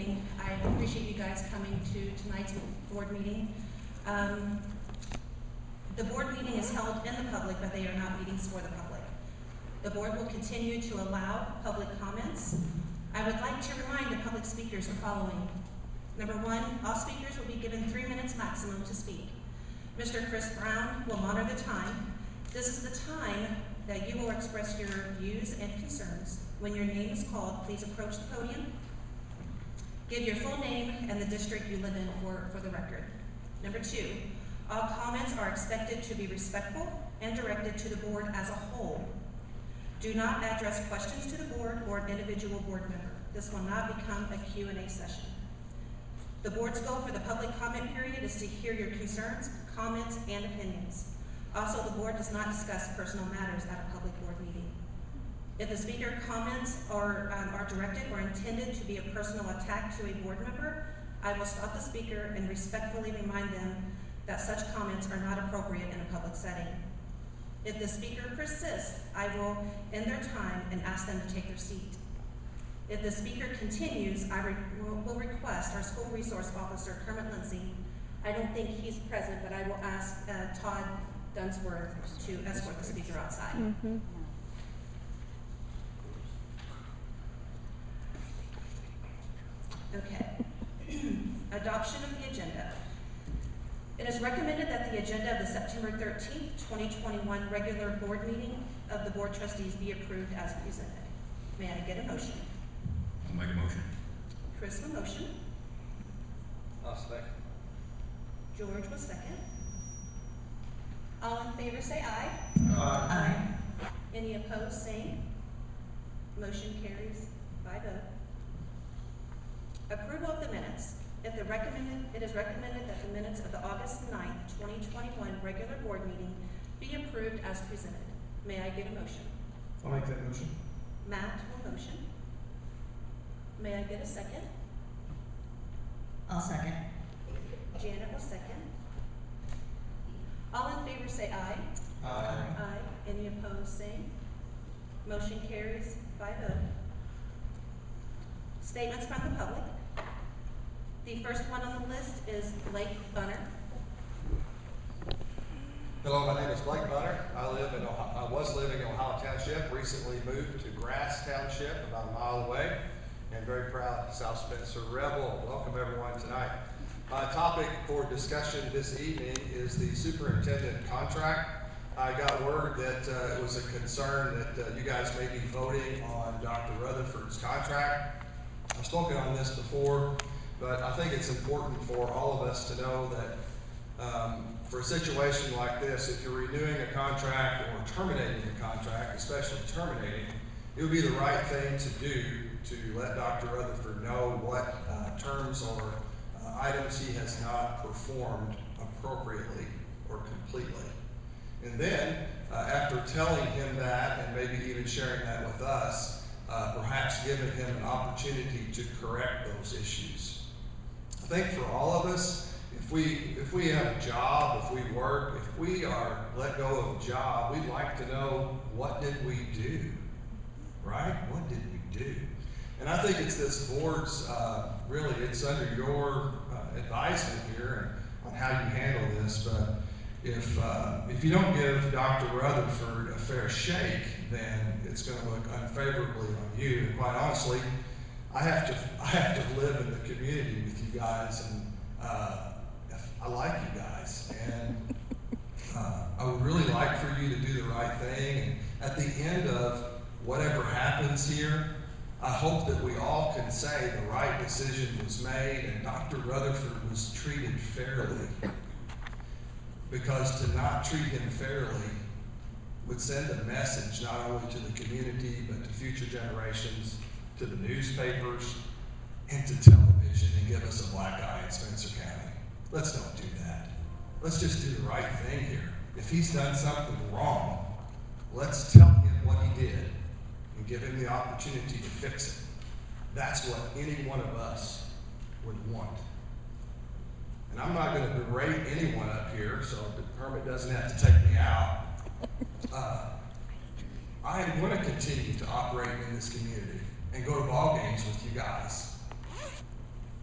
evening. I appreciate you guys coming to tonight's board meeting. The board meeting is held in the public, but they are not meetings for the public. The board will continue to allow public comments. I would like to remind the public speakers the following. Number one, all speakers will be given 3 minutes maximum to speak. Mr. Chris Brown will monitor the time. This is the time that you will express your views and concerns. When your name is called, please approach the podium. Give your full name and the district you live in for the record. Number two, all comments are expected to be respectful and directed to the board as a whole. Do not address questions to the board or an individual board member. This will not become a Q&A session. The board's goal for the public comment period is to hear your concerns, comments, and opinions. Also, the board does not discuss personal matters at a public board meeting. If the speaker comments are directed or intended to be a personal attack to a board member, I will stop the speaker and respectfully remind them that such comments are not appropriate in a public setting. If the speaker persists, I will end their time and ask them to take their seat. If the speaker continues, I will request our school resource officer, Kermit Lindsay. I don't think he's present, but I will ask Todd Dunsworth to escort the speaker outside. Mm-hmm. Okay. Adoption of the agenda. It is recommended that the agenda of the September 13th, 2021 regular board meeting of the board trustees be approved as presented. May I get a motion? I'll make a motion. Chris will motion. I'll second. George will second. All in favor say aye. Aye. Any opposed, same. Motion carries by vote. Approval of the minutes. It is recommended that the minutes of the August 9th, 2021 regular board meeting be approved as presented. May I get a motion? I'll make that motion. Matt will motion. May I get a second? I'll second. Janet will second. All in favor say aye. Aye. Aye. Any opposed, same. Motion carries by vote. Statements from the public. The first one on the list is Blake Bunner. Hello, my name is Blake Bunner. I was living in Ohio Township, recently moved to Grass Township, about a mile away, and very proud South Spencer Rebel. Welcome everyone tonight. My topic for discussion this evening is the superintendent contract. I got word that it was a concern that you guys may be voting on Dr. Rutherford's contract. I've spoken on this before, but I think it's important for all of us to know that for a situation like this, if you're renewing a contract or terminating a contract, especially terminating, it would be the right thing to do to let Dr. Rutherford know what terms or items he has not performed appropriately or completely. And then, after telling him that and maybe even sharing that with us, perhaps giving him an opportunity to correct those issues. I think for all of us, if we have a job, if we work, if we are let go of a job, we'd like to know, what did we do, right? What did we do? And I think it's this board's, really, it's under your advisement here on how you handle this, but if you don't give Dr. Rutherford a fair shake, then it's going to look unfavorably on you. And quite honestly, I have to live in the community with you guys, and I like you guys, and I would really like for you to do the right thing. And at the end of whatever happens here, I hope that we all can say the right decision was made and Dr. Rutherford was treated fairly. Because to not treat him fairly would send a message not only to the community, but to future generations, to the newspapers, and to television, and give us a black eye in Spencer County. Let's don't do that. Let's just do the right thing here. If he's done something wrong, let's tell him what he did and give him the opportunity to fix it. That's what any one of us would want. And I'm not going to berate anyone up here, so the permit doesn't have to take me out. I am going to continue to operate in this community and go to ball games with you guys.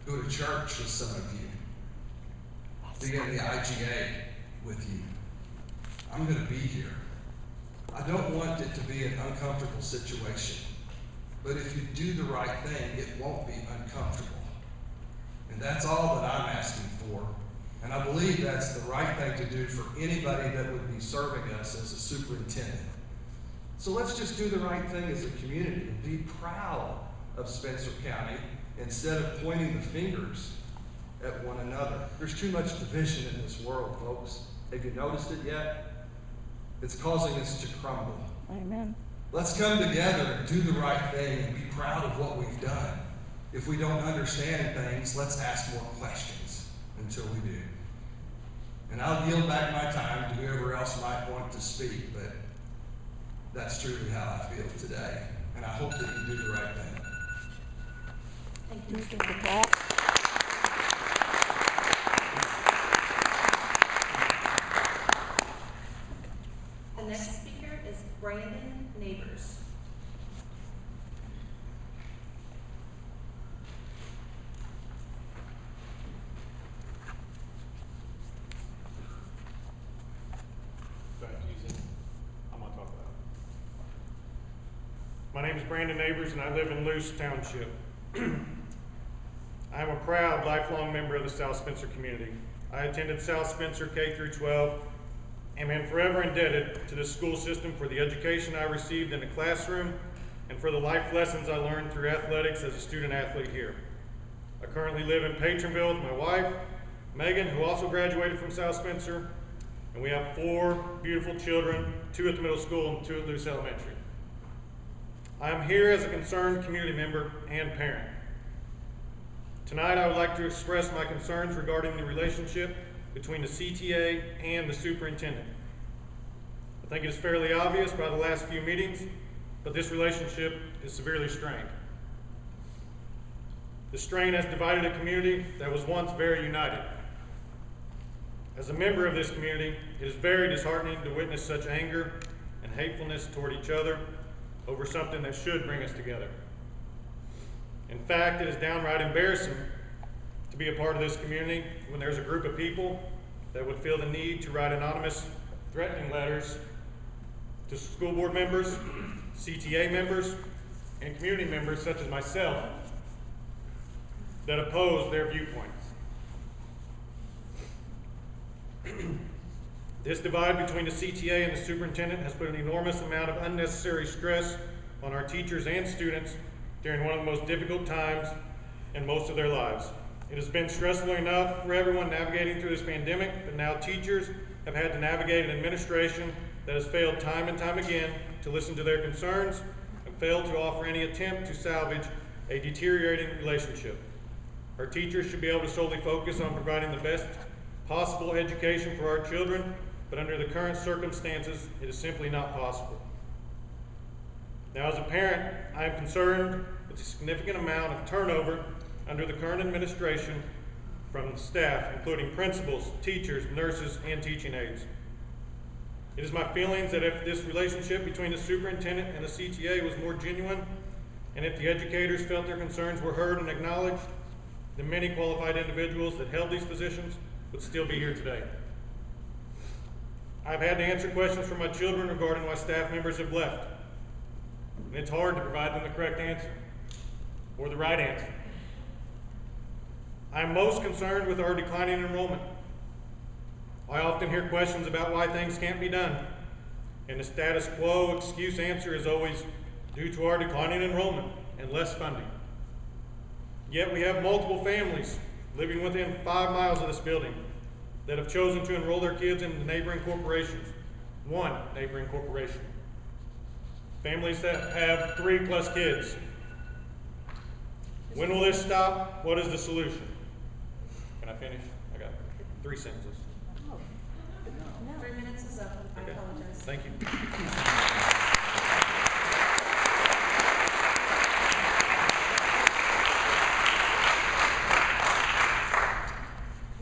go to church with some of you, be in the IGA with you. I'm going to be here. I don't want it to be an uncomfortable situation, but if you do the right thing, it won't be uncomfortable. And that's all that I'm asking for. And I believe that's the right thing to do for anybody that would be serving us as a superintendent. So let's just do the right thing as a community and be proud of Spencer County instead of pointing the fingers at one another. There's too much division in this world, folks. Have you noticed it yet? It's causing us to crumble. Amen. Let's come together and do the right thing and be proud of what we've done. If we don't understand things, let's ask more questions until we do. And I'll yield back my time to whoever else might want to speak, but that's truly how I feel today. And I hope that you do the right thing. Thank you, Mr. Give the clap. The next speaker is Brandon Neighbors. I'm gonna talk about it. My name is Brandon Neighbors and I live in Luce Township. I am a proud lifelong member of the South Spencer community. I attended South Spencer K through 12 and am forever indebted to the school system for the education I received in the classroom and for the life lessons I learned through athletics as a student athlete here. I currently live in Patronville with my wife, Megan, who also graduated from South Spencer, and we have 4 beautiful children, 2 at the middle school and 2 at Luce Elementary. I am here as a concerned community member and parent. Tonight I would like to express my concerns regarding the relationship between the CTA and the superintendent. I think it is fairly obvious by the last few meetings, but this relationship is severely strained. The strain has divided a community that was once very united. As a member of this community, it is very disheartening to witness such anger and hatefulness toward each other over something that should bring us together. In fact, it is downright embarrassing to be a part of this community when there's a group of people that would feel the need to write anonymous threatening letters to school board members, CTA members, and community members such as myself that oppose their viewpoints. This divide between the CTA and the superintendent has put an enormous amount of unnecessary stress on our teachers and students during one of the most difficult times in most of their lives. It has been stressful enough for everyone navigating through this pandemic, but now teachers have had to navigate an administration that has failed time and time again to listen to their concerns and failed to offer any attempt to salvage a deteriorating relationship. Our teachers should be able to solely focus on providing the best possible education for our children, but under the current circumstances, it is simply not possible. Now, as a parent, I am concerned with the significant amount of turnover under the current administration from staff, including principals, teachers, nurses, and teaching aides. It is my feelings that if this relationship between the superintendent and the CTA was more genuine, and if the educators felt their concerns were heard and acknowledged, the many qualified individuals that held these positions would still be here today. I've had to answer questions from my children regarding why staff members have left, and it's hard to provide them the correct answer, or the right answer. I'm most concerned with our declining enrollment. I often hear questions about why things can't be done, and the status quo excuse answer is always due to our declining enrollment and less funding. Yet we have multiple families living within 5 miles of this building that have chosen to enroll their kids in the neighboring corporations, one neighboring corporation. Families that have 3+ kids. When will this stop? What is the solution? Can I finish? I got 3 sentences. 3 minutes is up. I Okay. apologize. Thank you.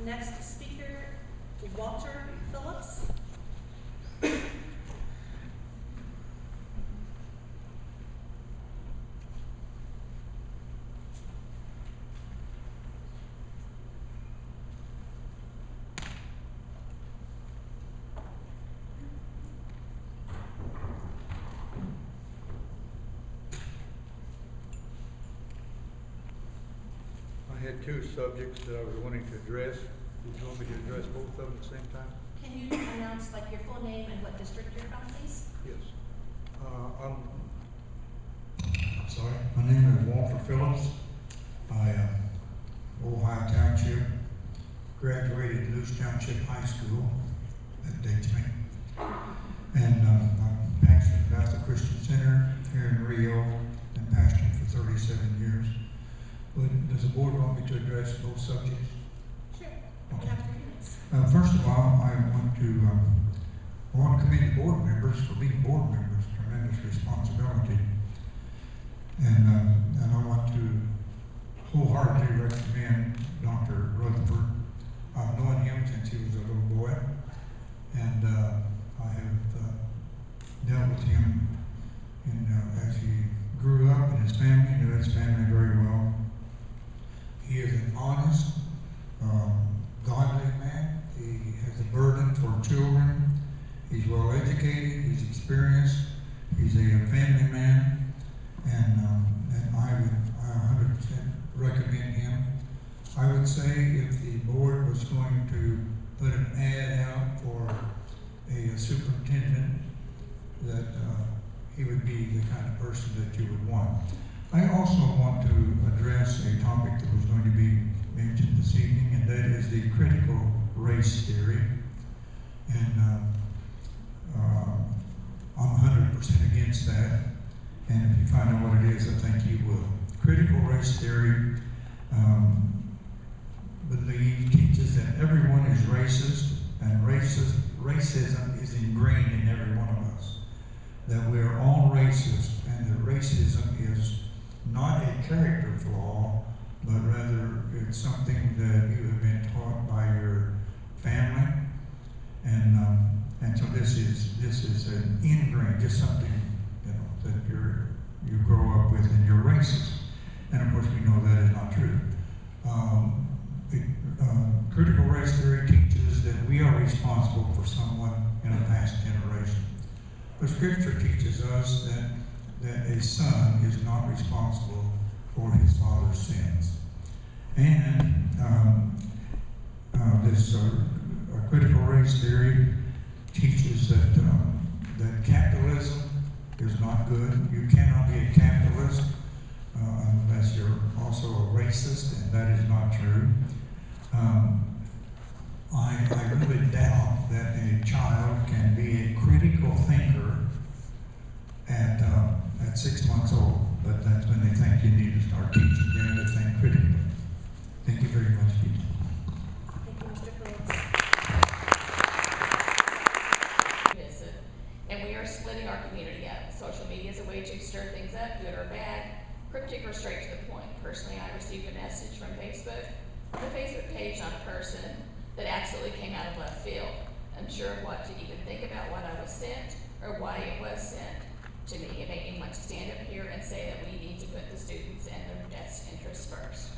Next speaker, Walter Phillips. I had two subjects that I was wanting to address. Did you want me to address both of them at the same time? Can you announce like your full name and what district you're from, please? Yes. I'm sorry. My name is Walter Phillips. I am Ohio Township, graduated Luce Township High School, that dates me. And I'm pastor at Bethel Christian Center here in Rio, been pastoring for 37 years. But does the board want me to address both subjects? Sure. Okay. You have 3 minutes. First of all, I want to commend the board members for being board members, tremendous responsibility. And I want to wholeheartedly recommend Dr. Rutherford. I've known him since he was a little boy, and I have dealt with him as he grew up in his family, knew his family very well. He is an honest, godly man. He has a burden for children. He's well educated. He's experienced. He's a family man, and I would 100% recommend him. I would say if the board was going to put an ad out for a superintendent, that he would be the kind of person that you would want. I also want to address a topic that was going to be mentioned this evening, and that is the critical race theory. And I'm 100% against that. And if you find out what it is, I think you will. Critical race theory teaches that everyone is racist, and racism is ingrained in every one of us. That we are all racist, and that racism is not a character flaw, but rather it's something that you have been taught by your family, and so this is an ingrained, just something that you grow up with, and you're racist. And of course, we know that is not true. Critical race theory teaches that we are responsible for someone in a past generation. But Scripture teaches us that a son is not responsible for his father's sins. And this critical race theory teaches that capitalism is not good. You cannot be a capitalist unless you're also a racist, and that is not true. I really doubt that a child can be a critical thinker at 6 months old, but that's when they think you need to start teaching them to think critically. Thank you very much, people. Thank you, Mr. Phillips. Visit, and we are splitting our community up. Social media is a way to stir things up, good or bad, cryptic or straight to the point. Personally, I received a message from Facebook, on the Facebook page on a person that absolutely came out of left field, unsure of what to even think about what I was sent or why it was sent to me. It made me want to stand up here and say that we need to put the students and their best interests first.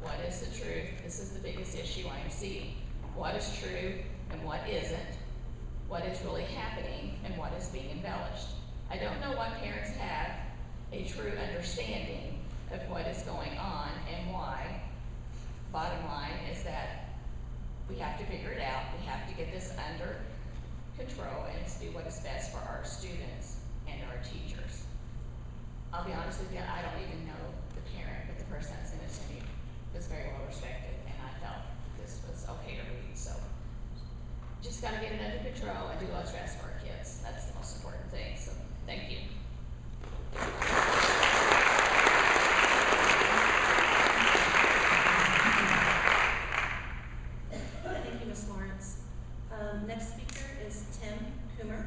What is the truth? This is the biggest issue I am seeing. What is true and what isn't? What is really happening and what is being embellished? I don't know what parents have a true understanding of what is going on and why. Bottom line is that we have to figure it out. We have to get this under control and do what is best for our students and our teachers. I'll be honest with you, I don't even know the parent, but the person that sent it to me was very well respected, and I felt this was okay to read. So just gotta get it under control and do what's best for our kids. That's the most important thing. So thank you. Thank you, Ms. Lawrence. Next speaker is Tim Coomer.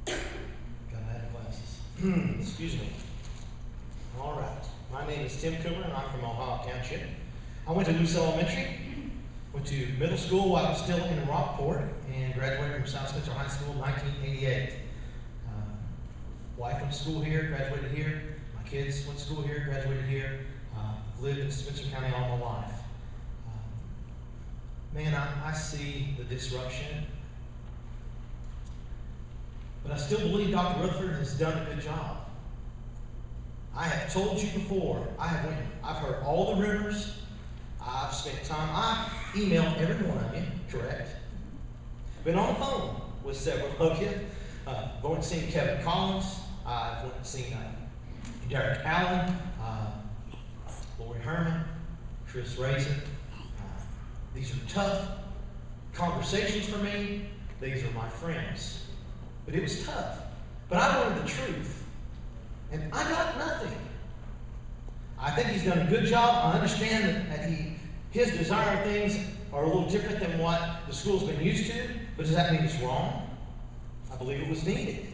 Gotta have glasses. Excuse me. All right. My name is Tim Coomer, and I'm from Ohio Township. I went to Luce Elementary, went to middle school while I was still in Rockport, and graduated from South Spencer High School in 1988. wife went to school here, graduated here. My kids went to school here, graduated here. Lived in Spencer County all my life. Man, I see the disruption, but I still believe Dr. Rutherford has done a good job. I have told you before, I've heard all the rumors. I've spent time, I've emailed every one of you, correct? Been on the phone with several of you. Going to see Kevin Collins. I've went and seen Derek Allen, Lori Herman, Chris Razor. These are tough conversations for me. These are my friends. But it was tough. But I wanted the truth. And I got nothing. I think he's done a good job. I understand that his desire of things are a little different than what the school's been used to. But does that mean it's wrong? I believe it was needed.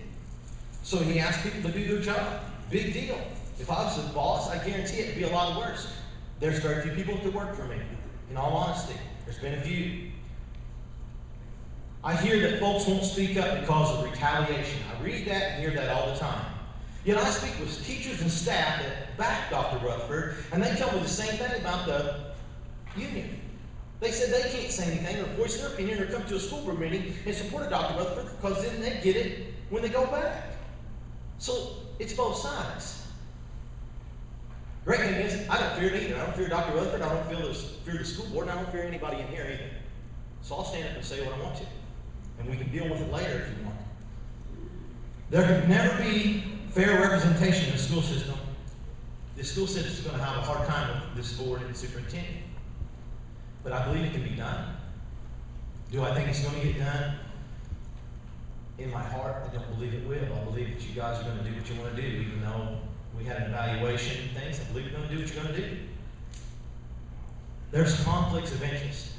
So he asked people to do their job. Big deal. If I was the boss, I guarantee it'd be a lot worse. There's very few people that could work for me, in all honesty. There's been a few. I hear that folks won't speak up because of retaliation. I read that and hear that all the time. Yet I speak with teachers and staff that back Dr. Rutherford, and they tell me the same thing about the union. They said they can't say anything or voice their opinion or come to a school board meeting and support Dr. Rutherford because then they get it when they go back. So it's both sides. Great thing is, I don't fear it either. I don't fear Dr. Rutherford. I don't fear the school board. And I don't fear anybody in here either. So I'll stand up and say what I want to. And we can deal with it later if you want. There can never be fair representation in the school system. The school system is going to have a hard time with this board and superintendent. But I believe it can be done. Do I think it's going to get done? In my heart, I don't believe it will. I believe that you guys are going to do what you want to do, even though we had an evaluation and things. I believe you're going to do what you're going to do. There's conflicts of interest.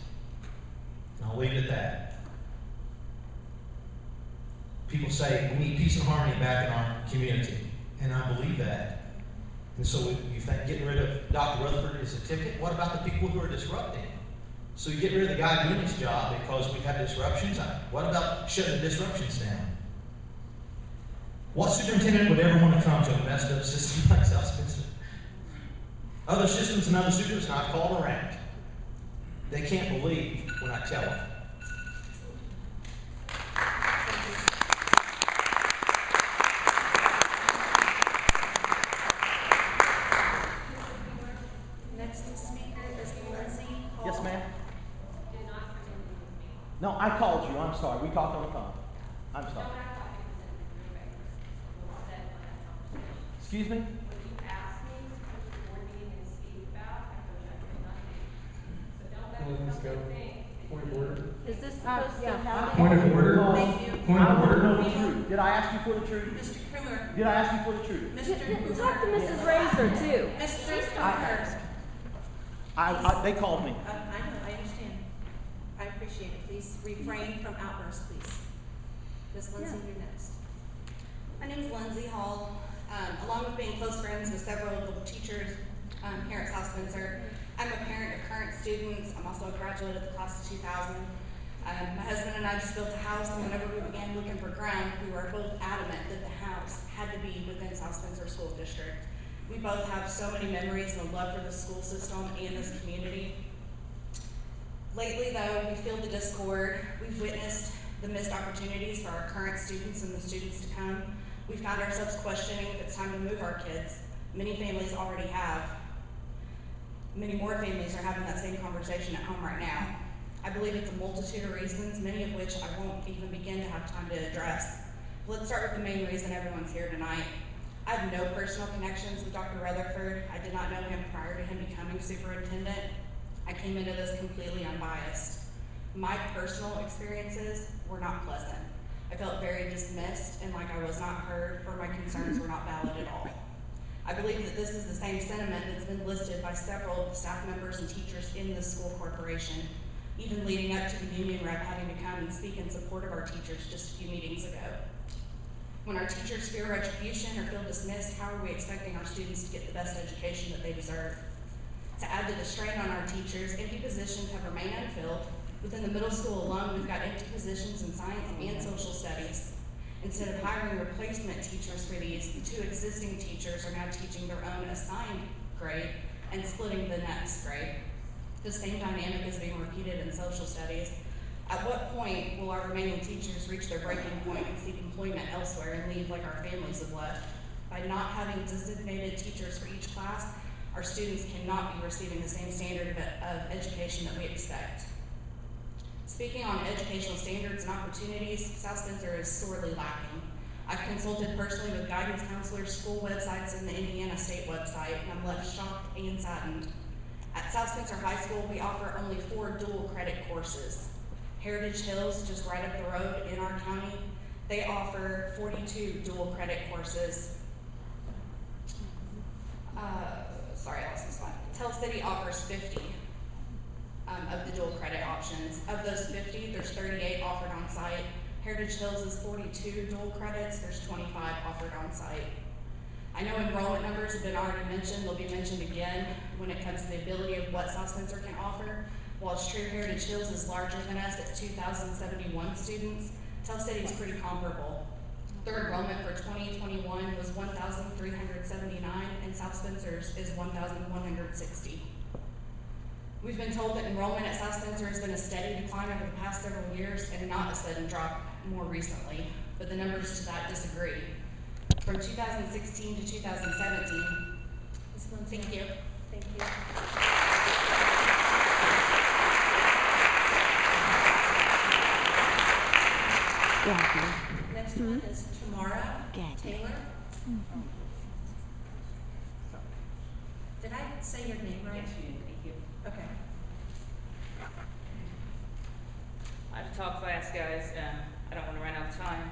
And I'll leave it at that. People say we need peace and harmony back in our community. And I believe that. And so you think getting rid of Dr. Rutherford is a ticket? What about the people who are disrupting? So you get rid of the guy doing his job because we've had disruptions? What about shutting the disruptions down? What superintendent would ever want to come to a messed up system like South Spencer? Other systems and other students, and I've called around. They can't believe when I tell them. Next speaker is Lindsay Hall. Yes, ma'am. No, I called you. I'm sorry. We talked on the phone. I'm sorry. Excuse me? Point of order. Is this supposed to happen? Point of order. Thank you. Point I of want to know order. the truth. Did I ask you for the truth? Mr. Krumer. Did I ask you for the truth? Mr. Talk to Krumer. Mrs. Razor, too. Mr. Stoermer. They called me. I know, I understand. I appreciate it. Please refrain from outbursts, please. Ms. Lindsay, you're next. My name is Lindsay Hall. Along with being close friends with several of the teachers here at South Spencer, I'm a parent of current students. I'm also a graduate of the class of 2000. My husband and I just built a house, and whenever we began looking for ground, we were both adamant that the house had to be within South Spencer School District. We both have so many memories and a love for the school system and this community. Lately, though, we feel the discord. We've witnessed the missed opportunities for our current students and the students to come. We found ourselves questioning if it's time to move our kids. Many families already have. Many more families are having that same conversation at home right now. I believe it's a multitude of reasons, many of which I won't even begin to have time to address. Let's start with the main reason everyone's here tonight. I have no personal connections with Dr. Rutherford. I did not know him prior to him becoming superintendent. I came into this completely unbiased. My personal experiences were not pleasant. I felt very dismissed and like I was not heard or my concerns were not valid at all. I believe that this is the same sentiment that's been listed by several staff members and teachers in the school corporation, even leading up to the union rep having to come and speak in support of our teachers just a few meetings ago. When our teachers fear retribution or feel dismissed, how are we expecting our students to get the best education that they deserve? To add to the strain on our teachers, empty positions have remained unfilled. Within the middle school alone, we've got empty positions in science and social studies. Instead of hiring replacement teachers for these, the 2 existing teachers are now teaching their own assigned grade and splitting the next grade. The same dynamic is being repeated in social studies. At what point will our remaining teachers reach their breaking point and seek employment elsewhere and leave like our families have left? By not having designated teachers for each class, our students cannot be receiving the same standard of education that we expect. Speaking on educational standards and opportunities, South Spencer is sorely lacking. I've consulted personally with guidance counselors, school websites, and the Indiana State website, and I'm left shocked and saddened. At South Spencer High School, we offer only 4 dual credit courses. Heritage Hills, just right up the road in our county, they offer 42 dual credit courses. Sorry, I lost my slide. Tell City offers 50 of the dual credit options. Of those 50, there's 38 offered on site. Heritage Hills is 42 dual credits, there's 25 offered on site. I know enrollment numbers have been already mentioned, they'll be mentioned again when it comes to the ability of what South Spencer can offer. While it's true Heritage Hills is larger than us at 2,071 students, Tell City is pretty comparable. Their enrollment for 2021 was 1,379, and South Spencer's is 1,160. We've been told that enrollment at South Spencer has been a steady decline over the past several years and not a sudden drop more recently, but the numbers to that disagree. From 2016 to 2017, thank you. Thank you. Next one is Tamara Taylor. Did I say your name right? Yes, you did. Thank you. Okay. I have to talk fast, guys. I don't want to run out of time.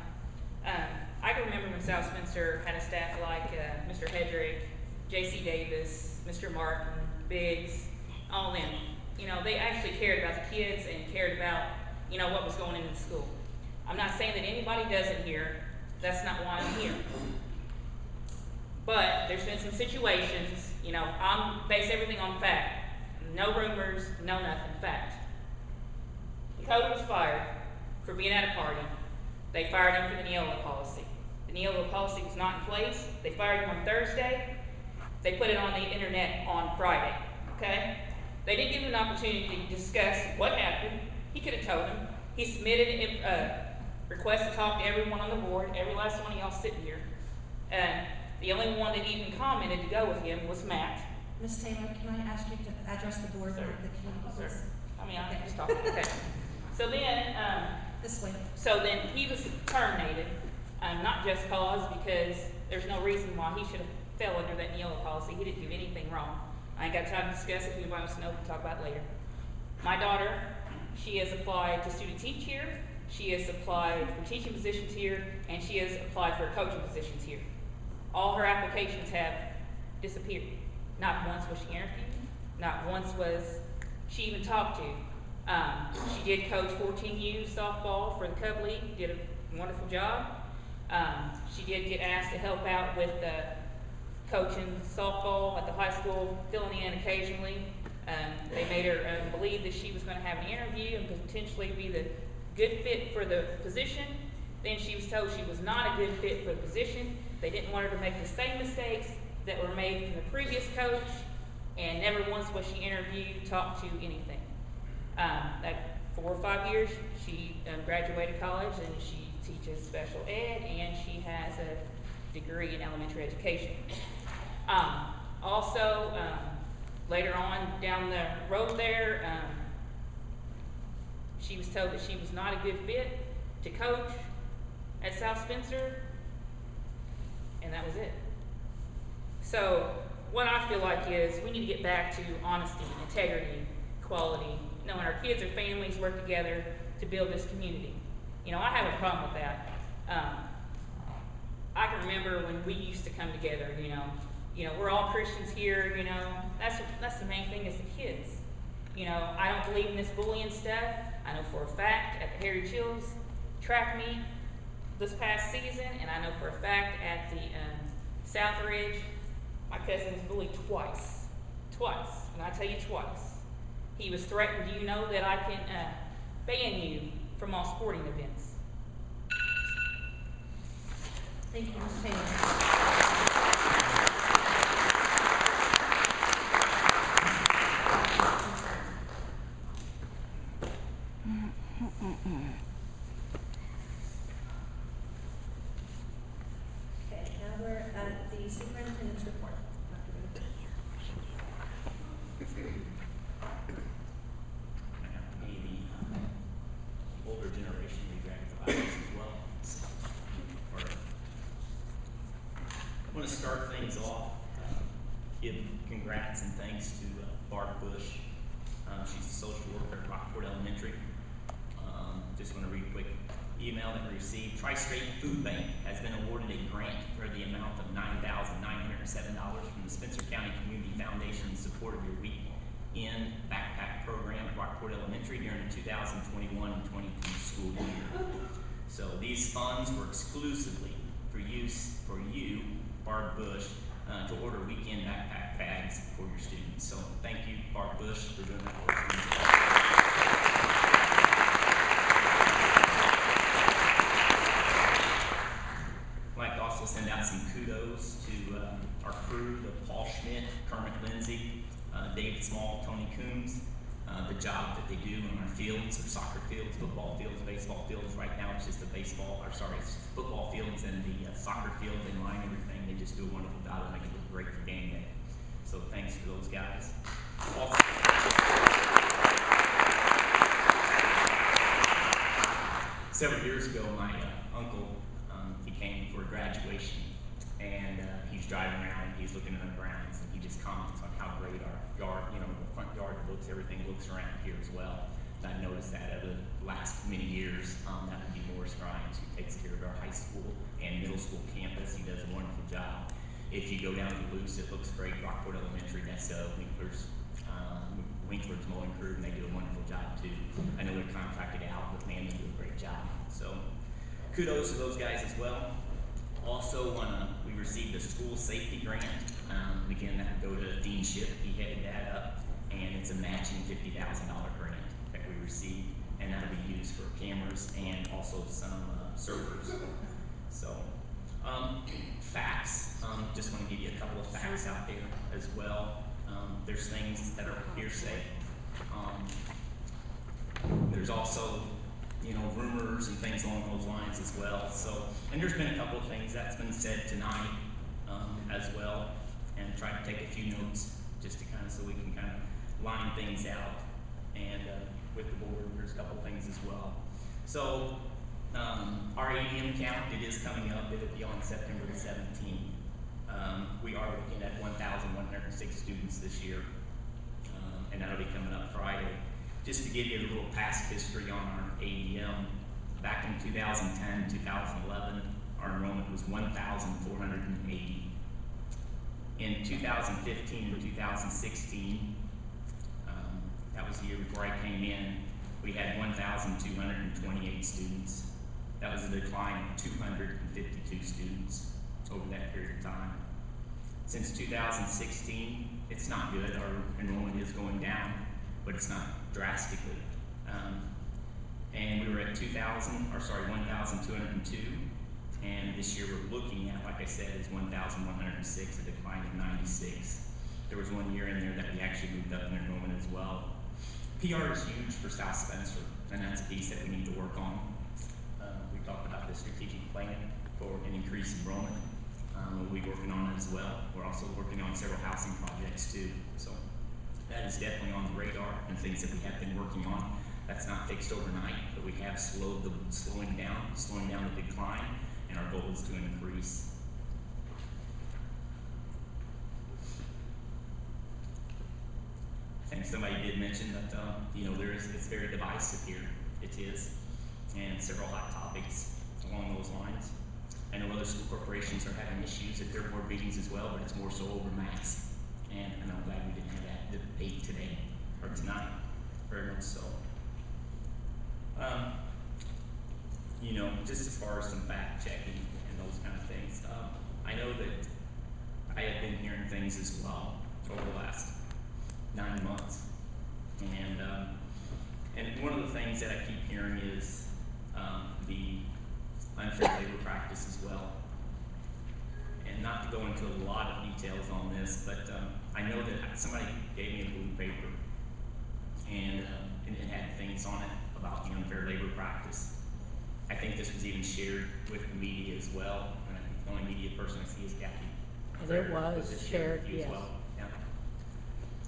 I can remember when South Spencer had a staff like Mr. Hedrick, J.C. Davis, Mr. Martin, Biggs, all them. You know, they actually cared about the kids and cared about, you know, what was going on in the school. I'm not saying that anybody doesn't here. That's not why I'm here. But there's been some situations, you know, I'm base everything on fact. No rumors, no nothing, fact. The coach was fired for being at a party. They fired him for the Neola policy. The Neola policy was not in place. They fired him on Thursday. They put it on the internet on Friday, okay? They didn't give him an opportunity to discuss what happened. He could have told him. He submitted a request to talk to everyone on the board, every last one of y'all sitting here. The only one that even commented to go with him was Matt. Ms. Taylor, can I ask you to address the board Sir. and the community, Sir. please? I mean, I'm just talking, okay. So then, This way. so then he was terminated, not just cause, because there's no reason why he should have fell under that Neola policy. He didn't do anything wrong. I ain't got time to discuss it. If anybody wants to know, we can talk about it later. My daughter, she has applied to student teach here. She has applied for teaching positions here, and she has applied for coaching positions here. All her applications have disappeared. Not once was she interviewed. Not once was she even talked to. She did coach 14U softball for the Cub League, did a wonderful job. She did get asked to help out with coaching softball at the high school, filling in occasionally. They made her believe that she was going to have an interview and potentially be the good fit for the position. Then she was told she was not a good fit for the position. They didn't want her to make the same mistakes that were made from the previous coach, and never once was she interviewed, talked to, anything. That 4 or 5 years, she graduated college and she teaches special ed, and she has a degree in elementary education. Also, later on down the road there, she was told that she was not a good fit to coach at South Spencer, and that was it. So what I feel like is we need to get back to honesty, integrity, quality, knowing our kids or families work together to build this community. You know, I have a problem with that. I can remember when we used to come together, you know, we're all Christians here, you know, that's the main thing is the kids. You know, I don't believe in this bullying stuff. I know for a fact at the Heritage Hills track meet this past season, and I know for a fact at the Southridge, my cousin was bullied twice, and I tell you twice. He was threatened, do you know that I can ban you from all sporting events? Thank you, Ms. Taylor. Okay, now we're at the superintendent's report. Maybe older generation react about this as well. I want to start things off, give congrats and thanks to Barb Bush. She's the social worker at Rutherford Elementary. Just want to read a quick email that we received. Tri-State Food Bank has been awarded a grant for the amount of $9,907 from the Spencer County Community Foundation in support of your weekend backpack program at Rockport Elementary during the 2021 and 22 school year. So these funds were exclusively for use for you, Barb Bush, to order weekend backpack bags for your students. So thank you, Barb Bush, for doing that for us. I'd like to also send out some kudos to our crew, the Paul Schmidt, Kermit Lindsay, David Small, Tony Coombs, the job that they do on our fields, our soccer fields, football fields, baseball fields. Right now it's just it's football fields and the soccer field. They line everything. They just do a wonderful job and make it look great for game day. So thanks to those guys. Also, several years ago, my uncle, he came for graduation, and he's driving around and he's looking at our grounds, and he just comments on how great our yard, the front yard looks, everything looks around here as well. And I noticed that over the last many years, that would be Morris Grimes, who takes care of our high school and middle school campus. He does a wonderful job. If you go down to Luce, it looks great. Rockport Elementary, that's Winkler's mowing crew, and they do a wonderful job too. I know they're contracted out, but man, they do a great job. So kudos to those guys as well. Also, we received a school safety grant. Again, that would go to Dean Ship. He headed that up, and it's a matching $50,000 grant that we received, and that'll be used for cameras and also some servers. So, facts. Just want to give you a couple of facts out there as well. There's things that are hearsay. There's also, rumors and things along those lines as well. So, and there's been a couple of things that's been said tonight as well, and try to take a few notes just to so we can line things out. And with the board, there's a couple of things as well. So, our ADM count, it is coming up. It'll be on September the 17th. We are looking at 1,106 students this year, and that'll be coming up Friday. Just to give you a little past history on our ADM, back in 2010, 2011, our enrollment was 1,480. In 2015 and 2016, that was the year before I came in, we had 1,228 students. That was a decline of 252 students over that period of time. Since 2016, it's not good. Our enrollment is going down, but it's not drastically. And we were at 1,202, and this year we're looking at, like I said, is 1,106, a decline of 96. There was one year in there that we actually moved up in enrollment as well. PR is huge for South Spencer, and that's a piece that we need to work on. We talked about the strategic plan for an increased enrollment. We'll be working on it as well. We're also working on several housing projects too. So that is definitely on the radar and things that we have been working on. That's not fixed overnight, but we have slowing down the decline, and our goal is to increase. And somebody did mention that it's very divisive here. It is, and several hot topics along those lines. I know other school corporations are having issues at their board meetings as well, but it's more so over masks. And I'm glad we didn't have that debate today, or tonight, very much so. Just as far as some fact checking and those kind of things, I know that I have been hearing things as well over the last 9 months. And one of the things that I keep hearing is the unfair labor practice as well. and not to go into a lot of details on this, but I know that somebody gave me a blue paper, and it had things on it about the unfair labor practice. I think this was even shared with the media as well, and I think the only media person I see is Kathy. It was this shared, with you as yes. well? Yeah.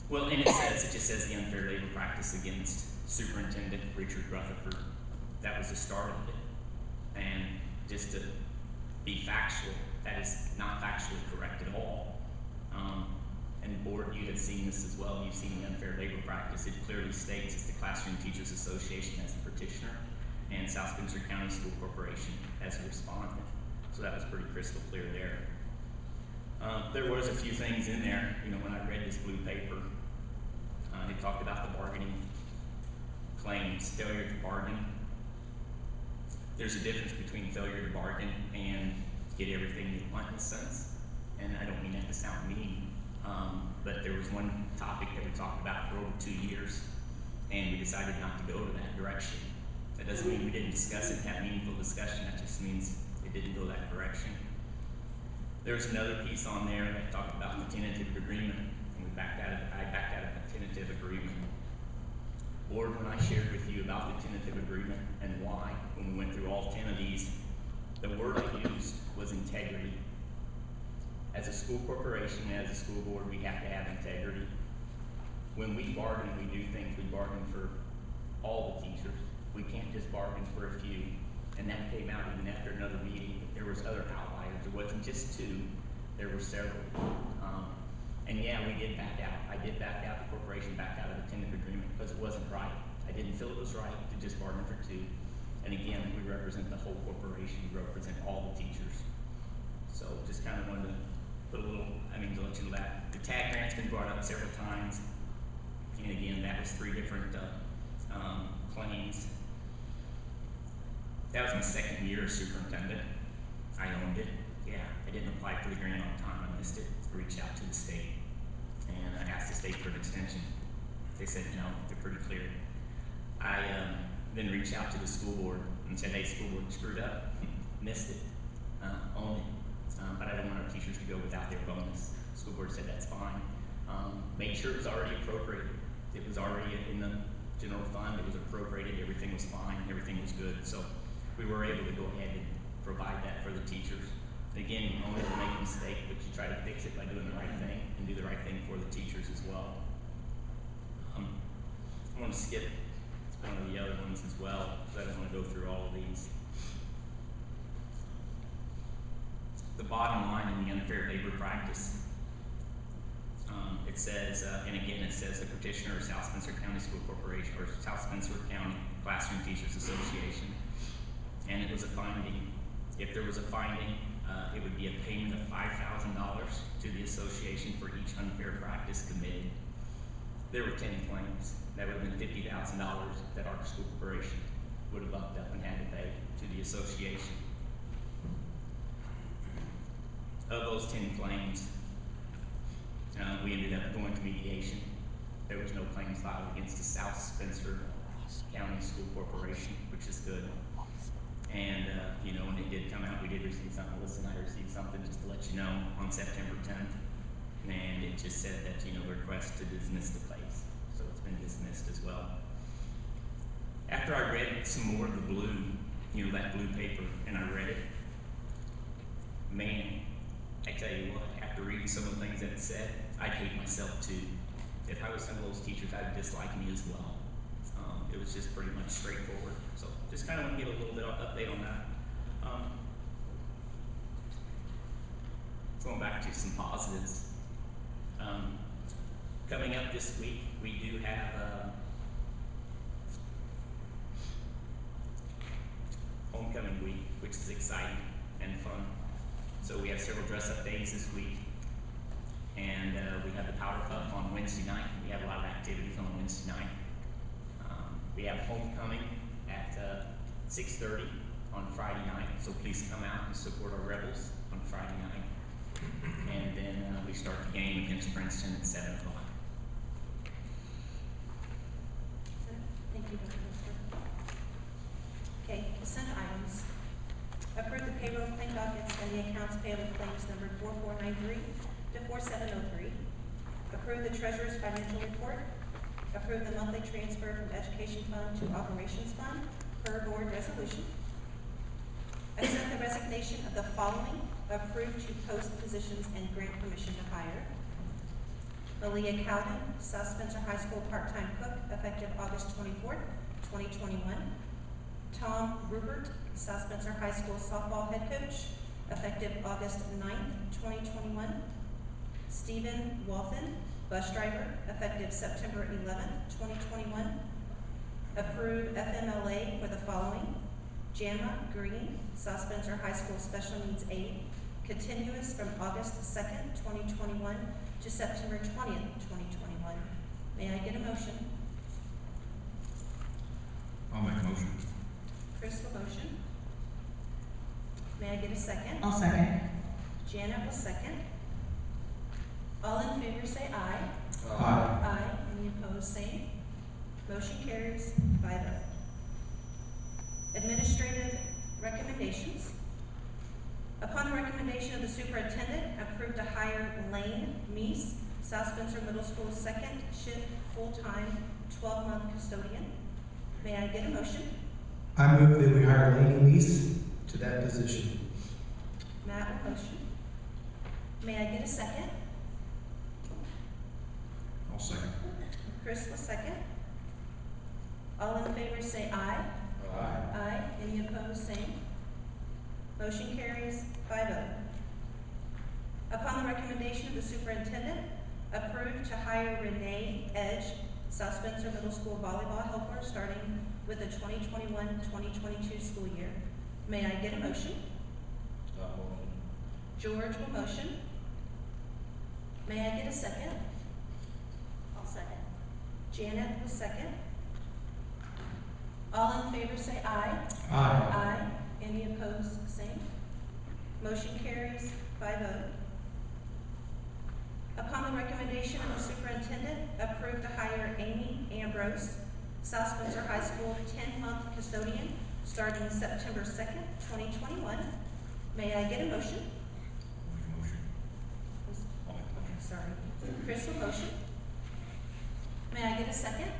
Well, and it just says the unfair labor practice against Superintendent Richard Rutherford. That was the start of it. And just to be factual, that is not factually correct at all. And board, you have seen this as well. You've seen the unfair labor practice. It clearly states it's the Classroom Teachers Association as a petitioner and South Spencer County School Corporation as a respondent. So that was pretty crystal clear there. There was a few things in there, you know, when I read this blue paper. It talked about the bargaining claims, failure to bargain. There's a difference between failure to bargain and get everything you want in a sense. And I don't mean that to sound mean, but there was one topic that we talked about for over 2 years, and we decided not to go to that direction. That doesn't mean we didn't discuss it and have meaningful discussion. That just means it didn't go that direction. There was another piece on there that talked about the tentative agreement, and I backed out of that tentative agreement. Board, when I shared with you about the tentative agreement and why, when we went through all 10 of these, the word I used was integrity. As a school corporation, as a school board, we have to have integrity. When we bargain, we do things, we bargain for all the teachers. We can't just bargain for a few. And that came out even after another meeting. There was other outliers. There wasn't just 2, there were several. And yeah, we did back out. I did back out, the corporation backed out of the tentative agreement because it wasn't right. I didn't feel it was right to just bargain for 2. And again, we represent the whole corporation. We represent all the teachers. So just kind of wanted to put a little, to let you know that. The tag grant's been brought up several times. And again, that was 3 different claims. That was my 2nd year as superintendent. I owned it. Yeah, I didn't apply for the grant on time. I missed it. I reached out to the state, and I asked the state for an extension. They said no. They're pretty clear. I then reached out to the school board and said, "Hey, school board screwed up, missed it, owned it, but I don't want our teachers to go without their bonus." The school board said that's fine. Made sure it was already appropriated. It was already in the general fund. It was appropriated. Everything was fine. Everything was good. So we were able to go ahead and provide that for the teachers. Again, you only make a mistake, but you try to fix it by doing the right thing and do the right thing for the teachers as well. I want to skip one of the other ones as well, because I don't want to go through all of these. The bottom line in the unfair labor practice, it says, and again it says the petitioner of South Spencer County School Corporation, or South Spencer County Classroom Teachers Association, and it was a finding. If there was a finding, it would be a payment of $5,000 to the association for each unfair practice committed. There were 10 claims. That would have been $50,000 that our school corporation would have upped up and had to pay to the association. Of those 10 claims, we ended up going to mediation. There was no claims filed against the South Spencer County School Corporation, which is good. And, when it did come out, we did receive something. Melissa and I received something just to let you know on September 10th. And it just said that, request to dismiss the case. So it's been dismissed as well. After I read some more of the blue, that blue paper, and I read it, man, I tell you what, after reading some of the things that it said, I'd hate myself too. If I was some of those teachers, I'd dislike me as well. It was just pretty much straightforward. So just kind of want to give a little bit of update on that. Going back to some positives. Coming up this week, we do have homecoming week, which is exciting and fun. So we have several dress-up days this week. And we have the Powder Puff on Wednesday night. We have a lot of activities on Wednesday night. We have homecoming at 6:30 on Friday night, so please come out and support our Rebels on Friday night. And then we start the game against Princeton at 7 o'clock. Thank you, Dr. Lister. Okay, consent items. Approve the payroll claim dockets and the accounts payable claims number 4493 to 4703. Approve the treasurer's financial report. Approve the monthly transfer from education fund to operations fund per board resolution. Accept the resignation of the following. Approve to post positions and grant permission to hire. Malia Cowden, South Spencer High School part-time cook, effective August 24th, 2021. Tom Rupert, South Spencer High School softball head coach, effective August 9th, 2021. Stephen Walthen, bus driver, effective September 11th, 2021. Approve FMLA for the following. Jana Green, South Spencer High School special needs aide, continuous from August 2nd, 2021 to September 20th, 2021. May I get a motion? I'll make a motion. Chris will motion. May I get a second? I'll second. Janet will second. All in favor say aye. Aye. Aye. Any opposed, same. Motion carries 5-0. Administrative recommendations. Upon the recommendation of the superintendent, approve to hire Lane Meese, South Spencer Middle School second shift full-time 12-month custodian. May I get a motion? I move that we hire Laney Lease to that position. Matt will motion. May I get a second? I'll second. Chris will second. All in favor say aye. Aye. Aye. Any opposed, same. Motion carries 5-0. Upon the recommendation of the superintendent, approve to hire Renee Edge, South Spencer Middle School volleyball helper, starting with the 2021-2022 school year. May I get a motion? George will motion. May I get a second? I'll second. Janet will second. All in favor say aye. Aye. Aye. Any opposed, same. Motion carries 5-0. Upon the recommendation of the superintendent, approve to hire Amy Ambrose, South Spencer High School 10-month custodian, starting September 2nd, 2021. May I get a motion? I'll make a motion. I'll make a Okay, motion. sorry. Chris will motion. May I get a second?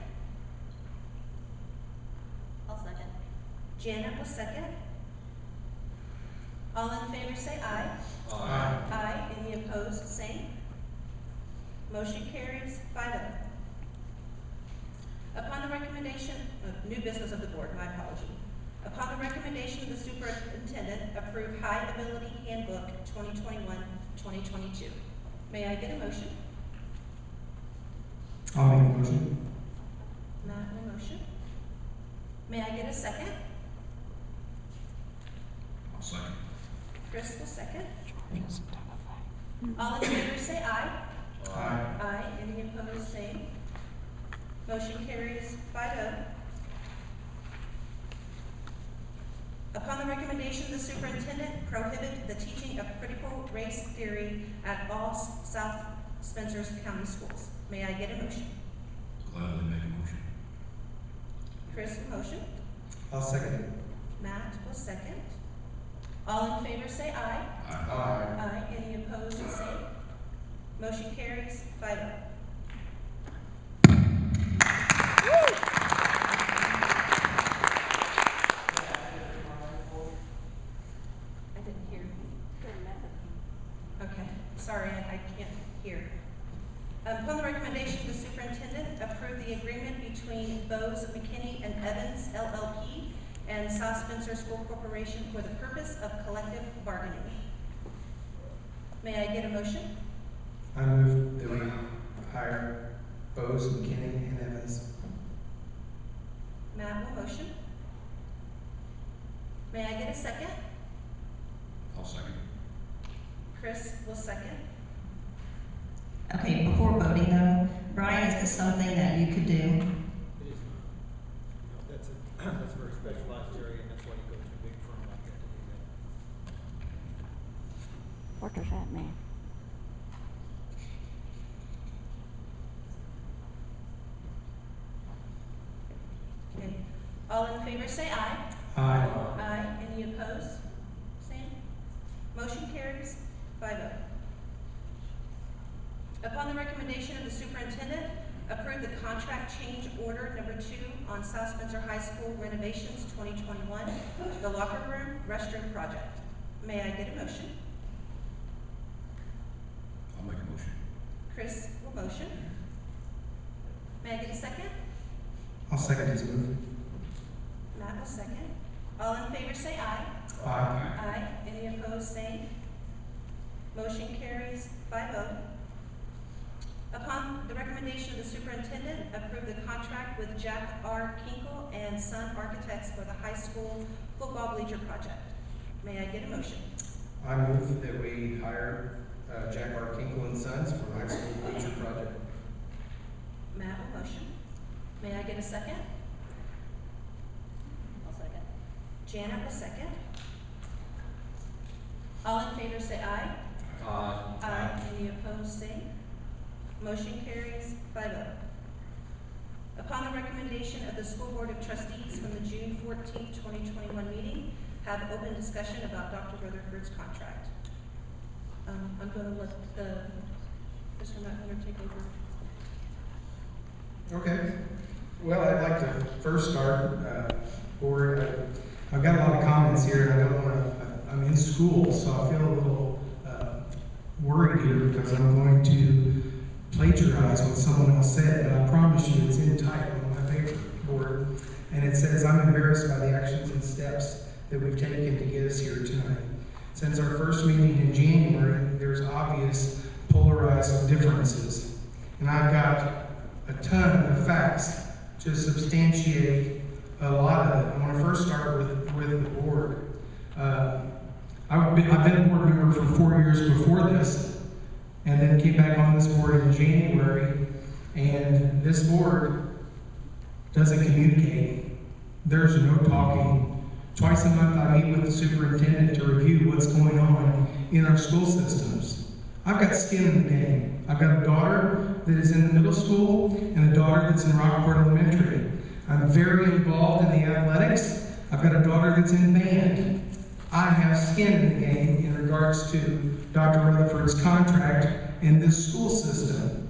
I'll second. Janet will second. All in favor say aye. Aye. Aye. Any opposed, same. Motion carries 5-0. Upon the recommendation of new business of the board, my apology. Upon the recommendation of the superintendent, approve High Ability Handbook 2021-2022. May I get a motion? I'll make a motion. Matt will motion. May I get a second? I'll second. Chris will second. All in favor say aye. Aye. Aye. Any opposed, same. Motion carries 5-0. Upon the recommendation of the superintendent, prohibit the teaching of critical race theory at all South Spencer County schools. May I get a motion? Gladly make a motion. Chris will motion. I'll second it. Matt will second. All in favor say aye. Aye. Aye. Any opposed, same. Motion carries 5-0. I didn't hear. Okay, sorry, I can't hear. Upon the recommendation of the superintendent, approve the agreement between Bose, McKinney, and Evans LLP and South Spencer School Corporation for the purpose of collective bargaining. May I get a motion? I move that we hire Bose, McKinney, and Evans. Matt will motion. May I get a second? I'll second. Chris will second. Okay, before voting though, Brian, is this something that you could do? It is not. That's a very specialized area, and that's why you go to a big firm like that to do that. What does that mean? Okay. All in favor say aye. Aye. Aye. Any opposed? Same. Motion Motion carries 5-0. Upon the recommendation of the superintendent, approve the contract change order number 2 on South Spencer High School renovations 2021, the locker room restroom project. May I get a motion? I'll make a motion. Chris will motion. May I get a second? I'll second his move. Matt will second. All in favor say aye. Aye. Aye. Any opposed, same. Motion carries 5-0. Upon the recommendation of the superintendent, approve the contract with Jack R. Kinkle and Son Architects for the high school football bleacher project. May I get a motion? I move that we hire Jack R. Kinkle and Sons for the high school bleacher project. Matt will motion. May I get a second? I'll second. Janet will second. All in favor say aye. Aye. Any opposed, same. Motion carries 5-0. Upon the recommendation of the School Board of Trustees from the June 14, 2021 meeting, have open discussion about Dr. Rutherford's contract. I'm going to let Mr. Matt Hunter take over. Okay. Well, I'd like to first start, Board. I've got a lot of comments here, and I don't want to. I'm in school, so I feel a little worried here because I'm going to plagiarize what someone else said, but I promise you it's in type on my paper board, and it says, "I'm embarrassed by the actions and steps that we've taken to get us here tonight. Since our first meeting in January, there's obvious polarized differences, and I've got a ton of facts to substantiate a lot of it. I want to first start with the board. I've been a board member for 4 years before this, and then came back on this board in January, and this board doesn't communicate. There's no talking. Twice a month I meet with the superintendent to review what's going on in our school systems. I've got skin in the game. I've got a daughter that is in the middle school and a daughter that's in Rockport Elementary. I'm very involved in the athletics. I've got a daughter that's in band. I have skin in the game in regards to Dr. Rutherford's contract in this school system.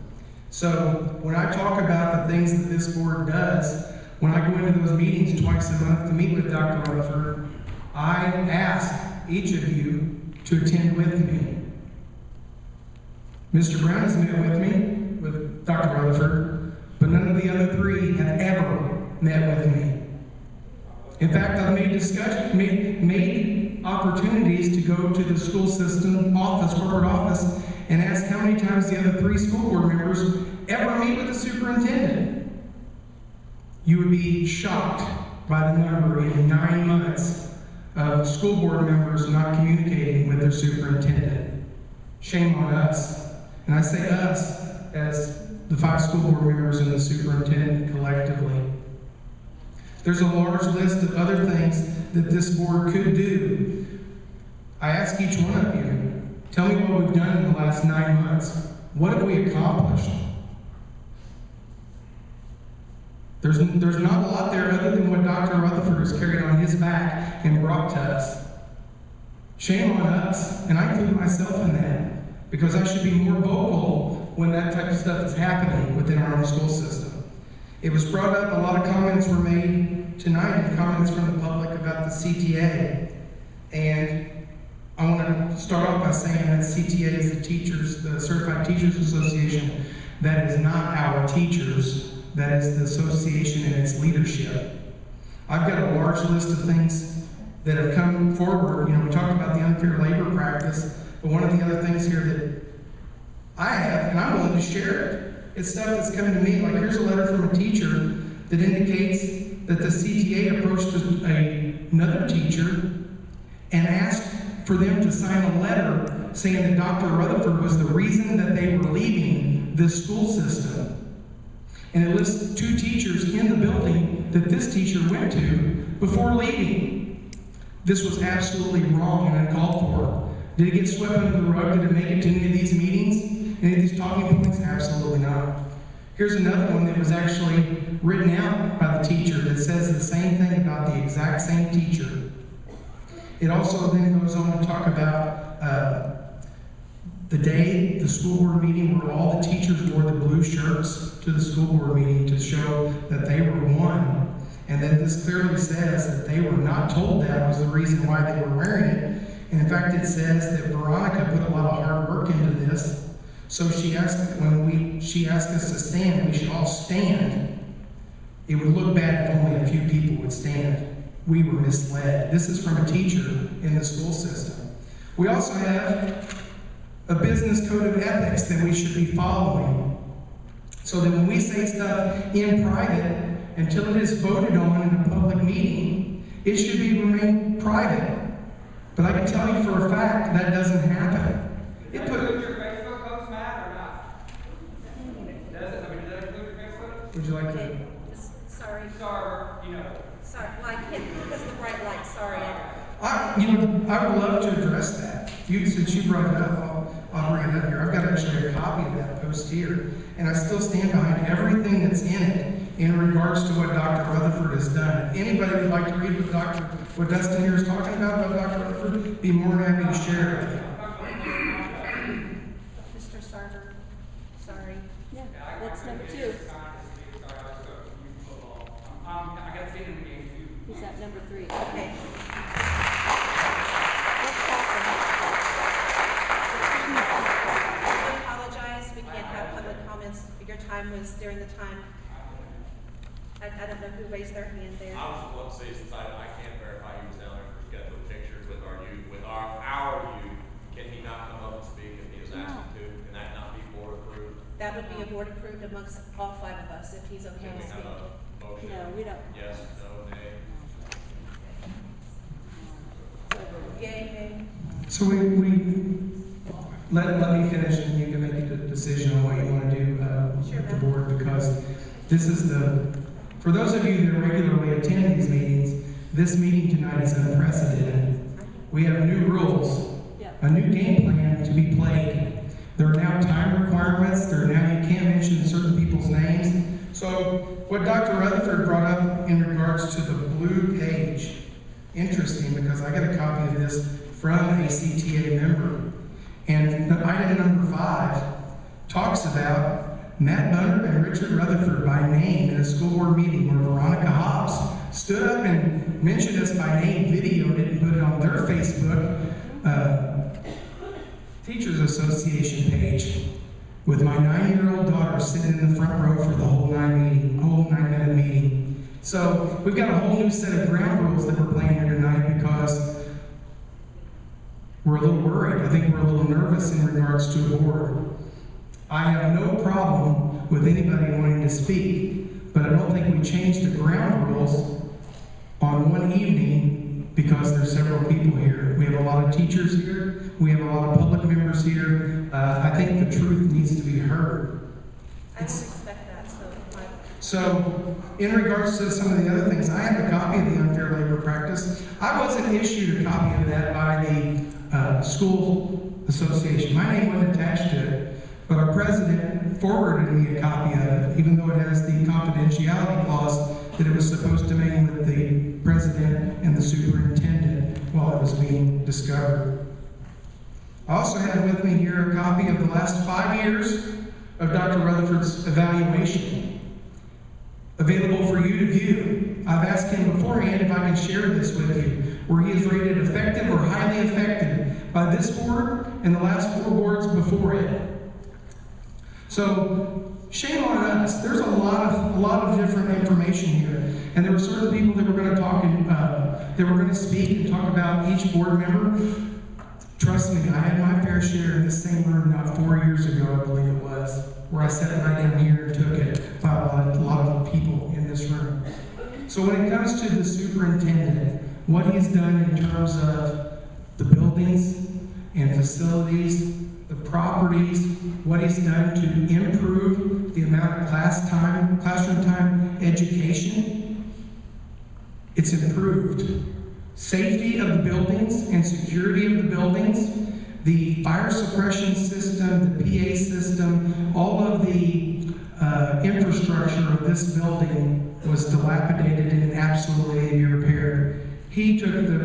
So when I talk about the things that this board does, when I go into those meetings twice a month to meet with Dr. Rutherford, I ask each of you to attend with me. Mr. Brown has met with me, with Dr. Rutherford, but none of the other three have ever met with me. In fact, I've made opportunities to go to the school system office, corporate office, and ask how many times the other 3 school board members ever meet with the superintendent. You would be shocked by the number in 9 months of school board members not communicating with their superintendent. Shame on us. And I say us as the 5 school board members and the superintendent collectively. There's a large list of other things that this board could do. I ask each one of you, tell me what we've done in the last 9 months. What have we accomplished? There's not a lot there other than what Dr. Rutherford has carried on his back and brought to us. Shame on us, and I include myself in that, because I should be more vocal when that type of stuff is happening within our own school system. It was brought up, a lot of comments were made tonight, comments from the public about the CTA. And I want to start off by saying that CTA is the Certified Teachers Association. That is not our teachers. That is the association and its leadership. I've got a large list of things that have come forward. You know, we talked about the unfair labor practice, but one of the other things here that I have, and I'm willing to share it, it's stuff that's coming to me, like here's a letter from a teacher that indicates that the CTA approached another teacher and asked for them to sign a letter saying that Dr. Rutherford was the reason that they were leaving this school system. And it lists 2 teachers in the building that this teacher went to before leaving. This was absolutely wrong and uncalled for. Did it get swept under the rug? Did it make it to any of these meetings? Any of these talking points? Absolutely not. Here's another one that was actually written out by the teacher that says the same thing about the exact same teacher. It also then goes on to talk about the day, the school board meeting, where all the teachers wore the blue shirts to the school board meeting to show that they were one. And then this clearly says that they were not told that was the reason why they were wearing it. And in fact, it says that Veronica put a lot of hard work into this. So she asked us to stand, we should all stand. It would look bad if only a few people would stand. We were misled. This is from a teacher in the school system. We also have a business code of ethics that we should be following. So that when we say stuff in private, until it is voted on in a public meeting, it should remain private. But I can tell you for a fact that doesn't happen. Does that include your Facebook post, Matt, or not? Does it? I mean, does that include your Facebook? Would you like to? Sorry. Sorry, you know. Sorry, well, I can't because of the bright light, sorry. I would love to address that. Since you brought it up, I'll bring it up here. I've got actually a copy of that post here, and I still stand behind everything that's in it in regards to what Dr. Rutherford has done. If anybody would like to read what Dustin here is talking about Dr. Rutherford, be more than happy to share it with you. Mr. Sarver, sorry. Yeah, What's number 2? I got to stay in the game too. He's at number 3. Okay. I apologize, we can't have public comments. Your time was during the time. I don't know who raised their hand there. I was about to say, since I can't verify he was down there for scheduled pictures with our youth, with our youth, can he not come up and speak if he is asked to? Can that not be board approved? That would be a board approved amongst all 5 of us if he's okay Can to we have speak. a motion? No, we don't. Yes, no, nay? Yay, nay. So let me finish, and you can make a decision on what you want to do with the board, because this is for those of you that regularly attend these meetings, this meeting tonight is unprecedented. We have new rules, a new game plan to be played. There are now time requirements. You can't mention certain people's names. So what Dr. Rutherford brought up in regards to the blue page, interesting, because I got a copy of this from a CTA member. And item number 5 talks about Matt Bunner and Richard Rutherford by name in a school board meeting where Veronica Hobbs stood up and mentioned us by name, videoed it, and put it on their Facebook Teachers Association page with my 9-year-old daughter sitting in the front row for the whole 9-minute meeting. So we've got a whole new set of ground rules that we're playing here tonight because we're a little worried. I think we're a little nervous in regards to the board. I have no problem with anybody wanting to speak, but I don't think we change the ground rules on one evening because there's several people here. We have a lot of teachers here. We have a lot of public members here. I think the truth needs to be heard. I would expect that, So in regards to some of the other things, I have a copy of the unfair labor practice. I wasn't issued a copy of that by the school association. My name wasn't attached to it. But our president forwarded me a copy of it, even though it has the confidentiality clause that it was supposed to make with the president and the superintendent while it was being discovered. I also have with me here a copy of the last 5 years of Dr. Rutherford's evaluation, available for you to view. I've asked him beforehand if I can share this with you, where he is rated effective or highly effective by this board and the last 4 boards before it. So shame on us. There's a lot of different information here, and there were certain people that were going to talk and they were going to speak and talk about each board member. Trust me, I had my fair share in this same room not 4 years ago, I believe it was, where I sat right down here and took it by a lot of people in this room. So when it comes to the superintendent, what he's done in terms of the buildings and facilities, the properties, what he's done to improve the amount of classroom time, education, it's improved. Safety of the buildings and security of the buildings, the fire suppression system, the PA system, all of the infrastructure of this building was dilapidated and absolutely needed to be repaired. He took the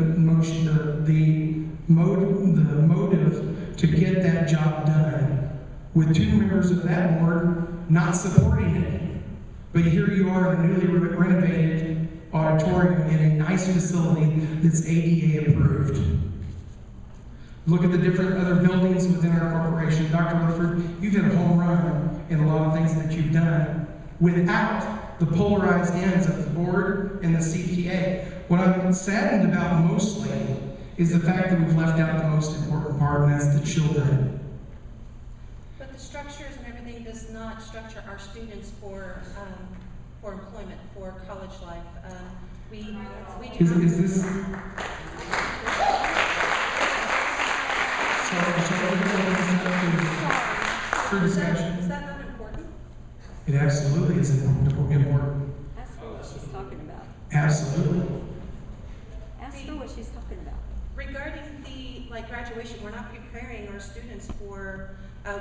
motive to get that job done, with 2 members of that board not supporting it. But here you are in a newly renovated auditorium in a nice facility that's ADA approved. Look at the different other buildings within our corporation. Dr. Rutherford, you've hit a home run in a lot of things that you've done without the polarized ends of the board and the CPA. What I'm saddened about mostly is the fact that we've left out the most important part, and that's the children. But the structures and everything does not structure our students for employment, for college life. We do not. Is this? For discussion. Is that not important? It absolutely is important. Ask her what she's talking about. Absolutely. Ask her what she's talking about. Regarding the graduation, we're not preparing our students for.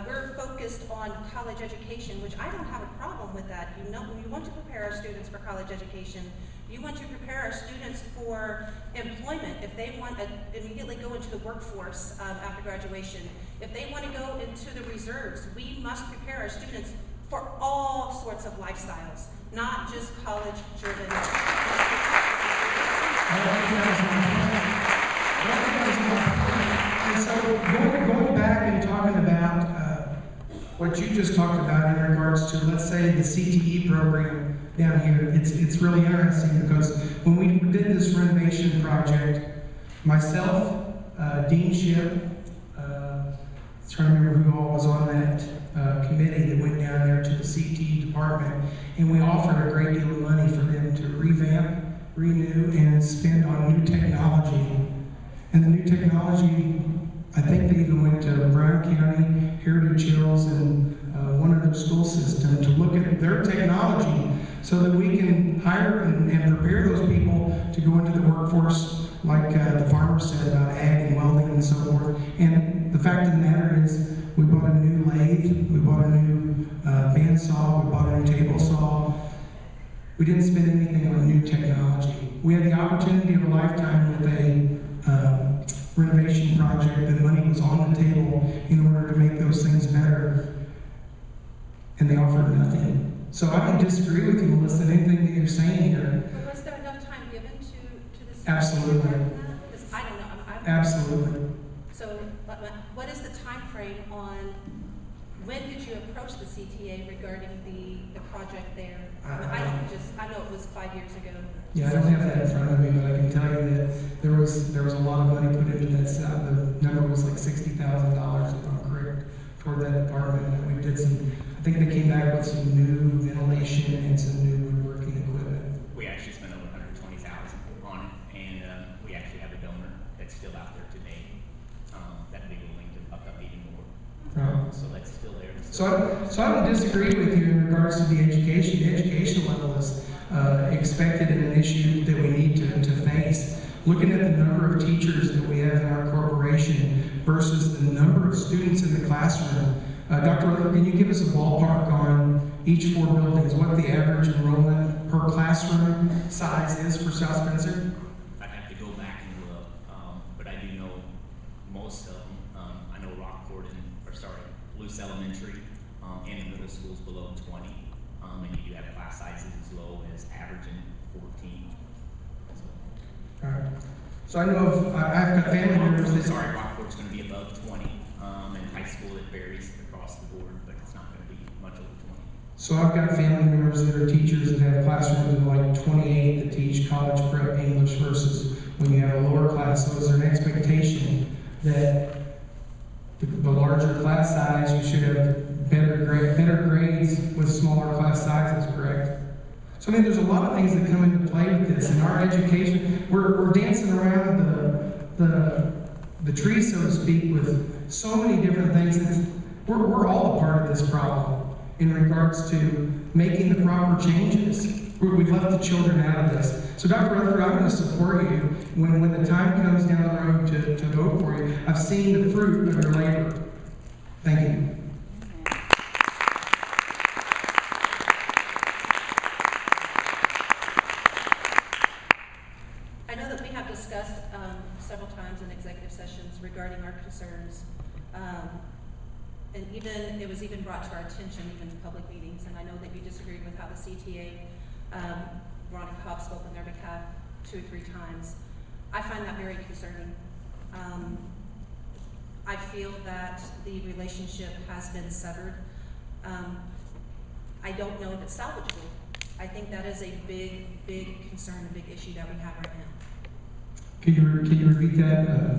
We're focused on college education, which I don't have a problem with that. You want to prepare our students for college education. You want to prepare our students for employment if they want to immediately go into the workforce after graduation. If they want to go into the reserves, we must prepare our students for all sorts of lifestyles, not just college-driven. And so going back and talking about what you just talked about in regards to, let's say, the CTE program down here, it's really interesting because when we did this renovation project, myself, Dean Shipp, trying to remember who all was on that committee that went down there to the CTE department, and we offered a great deal of money for them to revamp, renew, and spend on new technology. And the new technology, I think they even went to Brown County, Heritage Hills, and one other school system to look at their technology so that we can hire and prepare those people to go into the workforce, like the farmer said about ag and welding and so forth. And the fact of the matter is, we bought a new lathe, we bought a new bandsaw, we bought a new table saw. We didn't spend anything on new technology. We had the opportunity of a lifetime with a renovation project. The money was on the table in order to make those things better, and they offered nothing. So I don't disagree with you, Melissa, in anything that you're saying here. But was there enough time given to this? Absolutely. Because I don't know. Absolutely. So what is the time frame on when did you approach the CTA regarding the project there? I know it was 5 years ago. Yeah, I don't have that in front of me, but I can tell you that there was a lot of money put into that. The number was like $60,000, if I'm correct, toward that department. And we did I think they came back with some new ventilation and some new woodworking equipment. We actually spent over $120,000 on it, and we actually have a donor that's still out there today that be willing to up even more. Right. So that's still there. So I don't disagree with you in regards to the education. The education level is expected and an issue that we need to face. Looking at the number of teachers that we have in our corporation versus the number of students in the classroom. Dr. Rutherford, can you give us a ballpark on each 4 buildings, what the average enrollment per classroom size is for South Spencer? I'd have to go back and look, but I do know most of them. I know Luce Elementary, and the middle school's below 20. And you do have class sizes as low as averaging 14. All right. So I know I've got family members that... Sorry, Rockport's going to be above 20. In high school, it varies across the board, but it's not going to be much over 20. So I've got family members that are teachers that have classrooms of like 28 that teach college prep English versus when you have a lower class. So is there an expectation that the larger class size, you should have better grades with smaller class sizes, correct? So I mean, there's a lot of things that come into play with this. In our education, we're dancing around the tree, so to speak, with so many different things. We're all a part of this problem in regards to making the proper changes. We've left the children out of this. So Dr. Rutherford, I'm going to support you when the time comes down the road to vote for you. I've seen the fruit of your labor. Thank you. I know that we have discussed several times in executive sessions regarding our concerns. And even, it was even brought to our attention, even in public meetings, and I know that you disagreed with how the CTA, Veronica Cobb spoke on their behalf 2 or 3 times. I find that very concerning. I feel that the relationship has been severed. I don't know if it's salvageable. I think that is a big, big concern, a big issue that we have right now. Can you repeat that?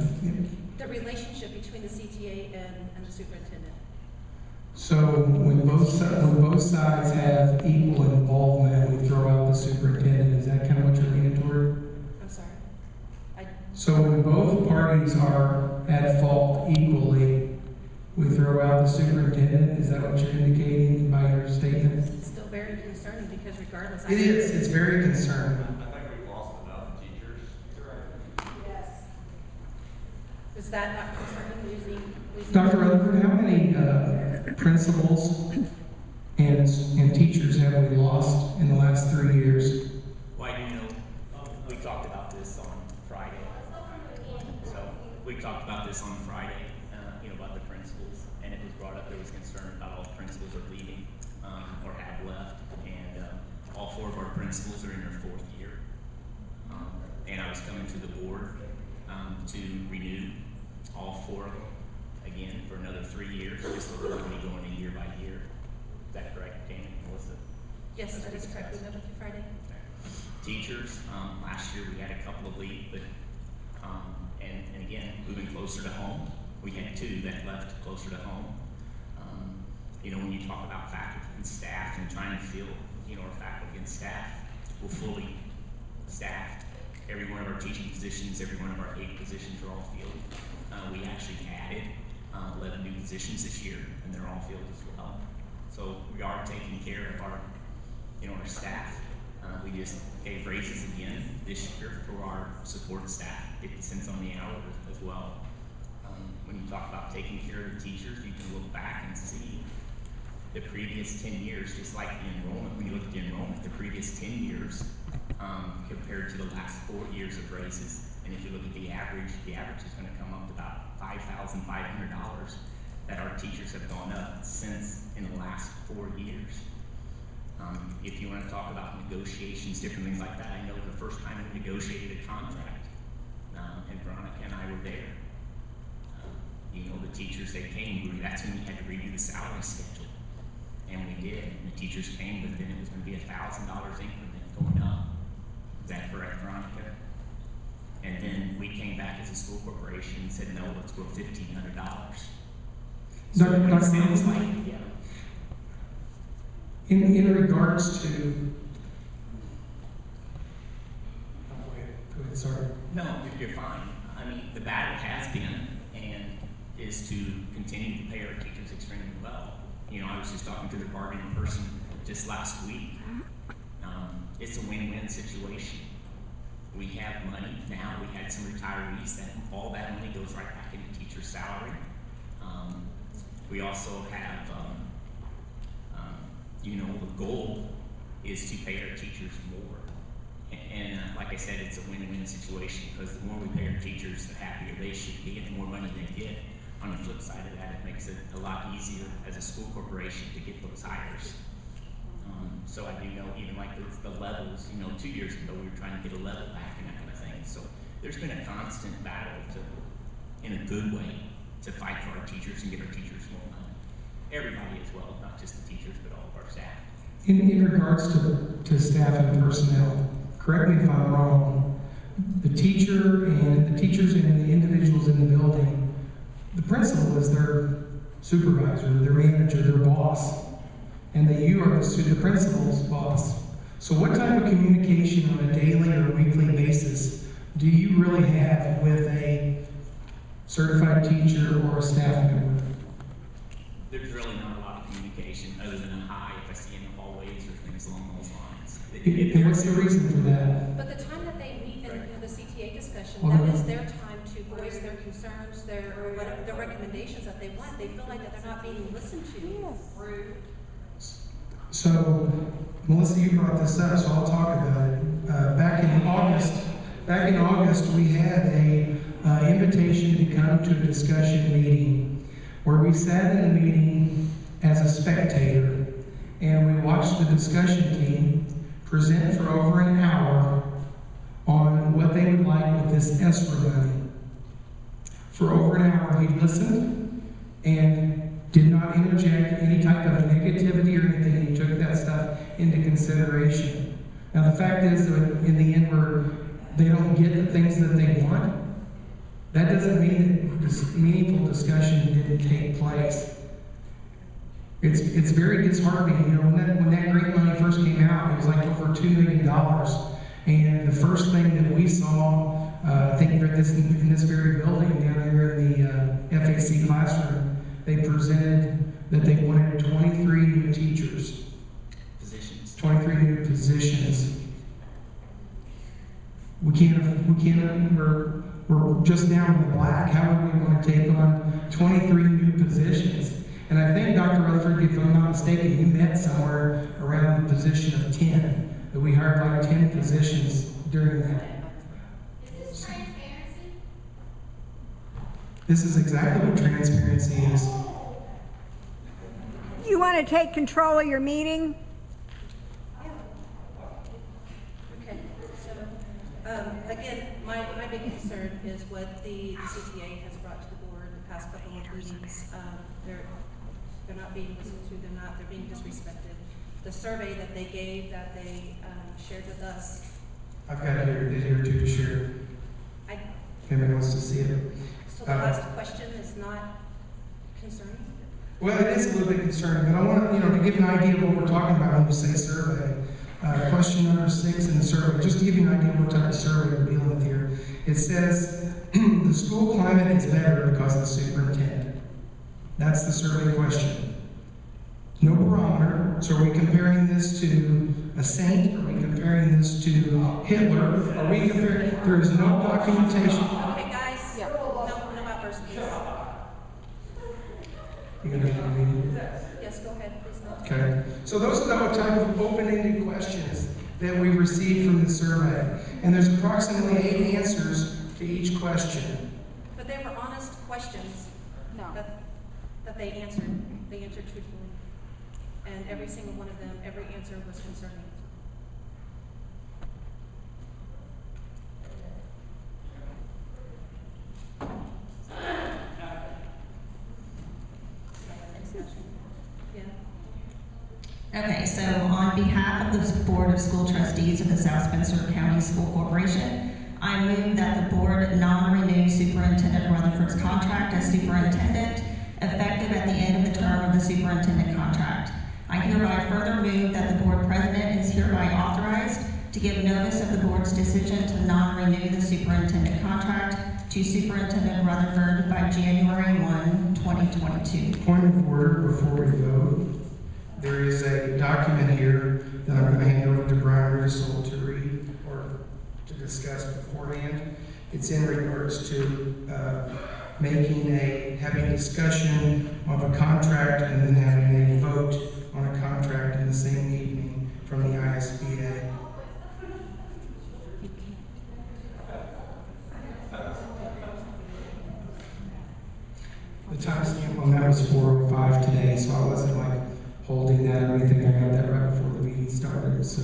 The relationship between the CTA and the superintendent. So when both sides have equal involvement, we throw out the superintendent. Is that kind of what you're leaning toward? I'm sorry. So when both parties are at fault equally, we throw out the superintendent. Is that what you're indicating by your statement? It's still very concerning because regardless, It is. It's very concerning. I think we've lost enough teachers. Yes. Is that not concerning, losing? Dr. Rutherford, how many principals and teachers have we lost in the last 3 years? Well, I do know, we talked about this on Friday. So, we talked about this on Friday, about the principals, and it was brought up, there was concern about all the principals are leaving, or have left, and all 4 of our principals are in their 4th year. And I was coming to the board to renew all 4 of them, again, for another 3 years, just so we're only going a year by year. Is that correct, Danny, Melissa? Yes, that is correct. We met with you Friday. Teachers, last year we had a couple of leave, but, and again, moving closer to home, we had 2 that left closer to home. When you talk about faculty and staff and trying to fill, our faculty and staff, we're fully staffed. Every one of our teaching positions, every one of our 8 positions are all filled. We actually added 11 new positions this year, and they're all filled as well. So we are taking care of our, our staff. We just gave raises again this year for our support staff, 50 cents on the hour as well. When you talk about taking care of the teachers, you can look back and see the previous 10 years, just like the enrollment. When you look at the enrollment, the previous 10 years compared to the last 4 years of raises. And if you look at the average is going to come up to about $5,500 that our teachers have gone up since in the last 4 years. If you want to talk about negotiations, different things like that, I know the first time we negotiated a contract, and Veronica and I were there. The teachers, they came, that's when we had to review the salary schedule. And we did, and the teachers came, but then it was going to be $1,000 increment going up. Is that correct, Veronica? And then we came back as a school corporation and said, no, let's go $1,500. So it sounds like, yeah. In regards to, go ahead, sorry. No, you're fine. I mean, the battle has been and is to continue to pay our teachers extremely well. I was just talking to the bargaining person just last week. It's a win-win situation. We have money now. We had some retirees that all that money goes right back into teacher's salary. We also have, the goal is to pay our teachers more. And like I said, it's a win-win situation because the more we pay our teachers, the happier they should be, and the more money they get. On the flip side of that, it makes it a lot easier as a school corporation to get those hires. So I do know, even like the levels, 2 years ago we were trying to get a level back and that kind of thing. So there's been a constant battle in a good way, to fight for our teachers and get our teachers more money. Everybody as well, not just the teachers, but all of our staff. In regards to staff and personnel, correct me if I'm wrong, the teachers and the individuals in the building, the principal is their supervisor, their manager, their boss, and that you are the principal's boss. So what type of communication on a daily or weekly basis do you really have with a certified teacher or a staff member? There's really not a lot of communication other than a hi if I see in the hallways or things along those lines. And what's the reason for that? But the time that they meet in the CTA discussion, Well, that is their time to voice their concerns, their recommendations that they want. They feel like that they're not being listened to. So, Melissa, you brought this up, so I'll talk about it. Back in August, we had a invitation to come to a discussion meeting where we sat in the meeting as a spectator and we watched the discussion team present for over an hour on what they would like with this ESSER money. For over an hour, he listened and did not interject any type of negativity or anything. He took that stuff into consideration. Now, the fact is that in the end, they don't get the things that they want. That doesn't mean that this meaningful discussion didn't take place. It's very disheartening. You know, when that grant money first came out, it was like over $2 million. And the first thing that we saw, I think in this very building down here in the FAC classroom, they presented that they wanted 23 new teachers. Positions. 23 new positions. We're just down in the black. How are we going to take on 23 new positions? And I think, Dr. Rutherford, if I'm not mistaken, you met somewhere around the position of 10. That we hired like 10 positions during that. Is this transparency? This is exactly what transparency is. You want to take control of your meeting? Okay, so, again, my big concern is what the CTA has brought to the board the past couple of meetings. They're not being listened to, they're being disrespected. The survey that they gave, that they shared with us. I've got it here too to share. If anybody wants to see it. So the last question is not concerning? Well, it is a little bit concerning, but I want to give an idea of what we're talking about when we say survey. Question number 6 in the survey, just to give you an idea of what type of survey we're dealing with here. It says, the school climate is better because of the superintendent. That's the survey question. No barometer, so are we comparing this to a saint? Are we comparing this to Hitler? Are we comparing, there is no documentation. Okay, guys, no outbursts, please. You gonna have a meeting? Yes, go ahead, please. Okay, so those are the type of open-ended questions that we received from the survey. And there's approximately 8 answers to each question. But they were honest questions. No. That they answered. They answered truthfully. And every single one of them, every answer was concerning. Okay, so on behalf of the Board of School Trustees of the South Spencer County School Corporation, I move that the board non-renew Superintendent Rutherford's contract as superintendent, effective at the end of the term of the superintendent contract. I hereby further move that the board president is hereby authorized to give notice of the board's decision to non-renew the superintendent contract to Superintendent Rutherford by January 1, 2022. Point of order before we vote. There is a document here that I'm going to hand over to Brian Russell to read or to discuss beforehand. It's in regards to having a discussion of a contract and then having a vote on a contract in the same evening from the ISBA. The timestamp on that was 4:05 today, so I wasn't like holding that or anything. I got that right before the meeting started, so.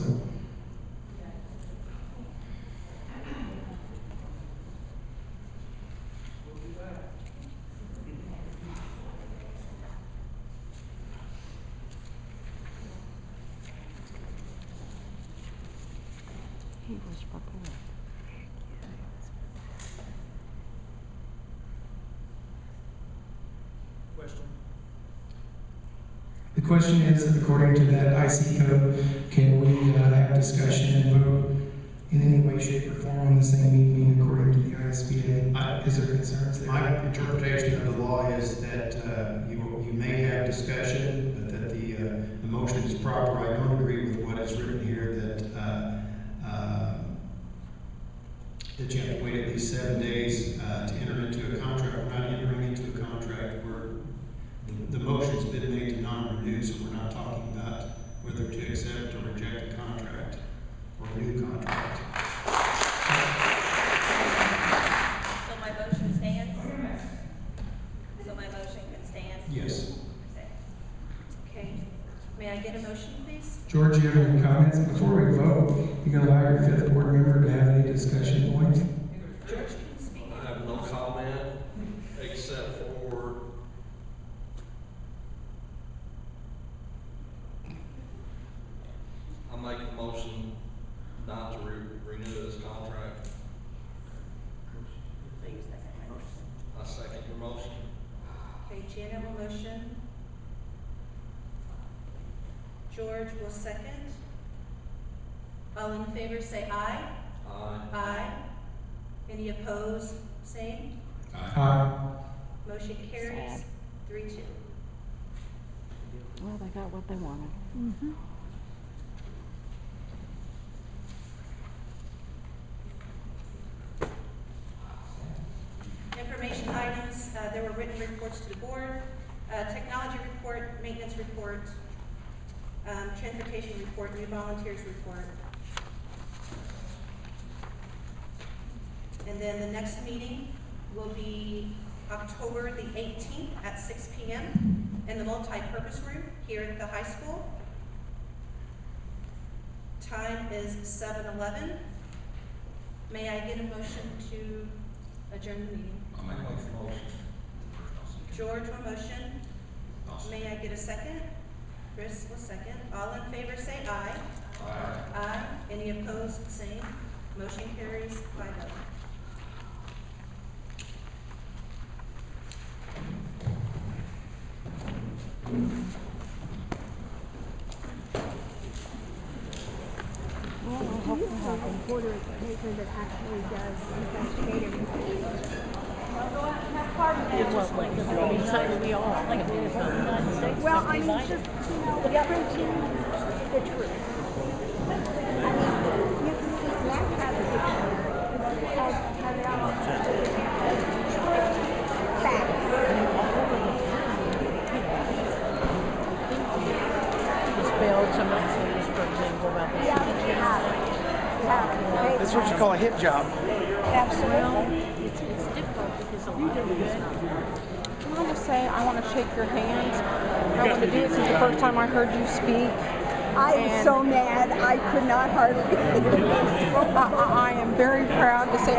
He was prepared. Question? The question is, according to that IC code, can we have discussion and vote in any way, shape, or form on the same evening according to the ISBA? Is there concerns there? My interpretation of the law is that you may have discussion, but that the motion is proper. I don't agree with what is written here that you have to wait at least 7 days to enter into a contract. We're not entering into a contract where the motion's been made to non-renew, so we're not talking about whether to accept or reject a contract or a new contract. So my motion May I get a motion, please? George, you have any comments? Before we vote, you can allow your fifth board member to have any discussion points. George, can you speak? I have no comment except for I make the motion not to renew this contract. I second your motion. Okay, Janet will motion. George will second. All in favor say aye. Aye. Aye. Any opposed, same. Aye. Motion carries Sad. 3-2. Well, they got what they wanted. Information items, there were written reports to the board, technology report, maintenance report, transportation report, new volunteers report. And then the next meeting will be October the 18th at 6 p.m. in the multi-purpose room here at the high school. Time is 7:11. May I get a motion to adjourn the meeting? I'll make a motion. George will motion. I'll second. May I get a second? Chris will second. All in favor say aye. Aye. Aye. Any opposed, same. Motion carries 5-0. Well, I hope they have a reporter at the paper that actually does investigative reports. Well, I mean, just, printing the truth. I mean, you have to have a dictionary. Have it out. Facts. Spelled some things, for example, about the That's what you call a hit job. Absolutely. It's difficult because a lot of it is not. Can I just say, I want to shake your hand. I want to do it since the first time I heard you speak. I am so mad, I could not hardly. I am very proud to say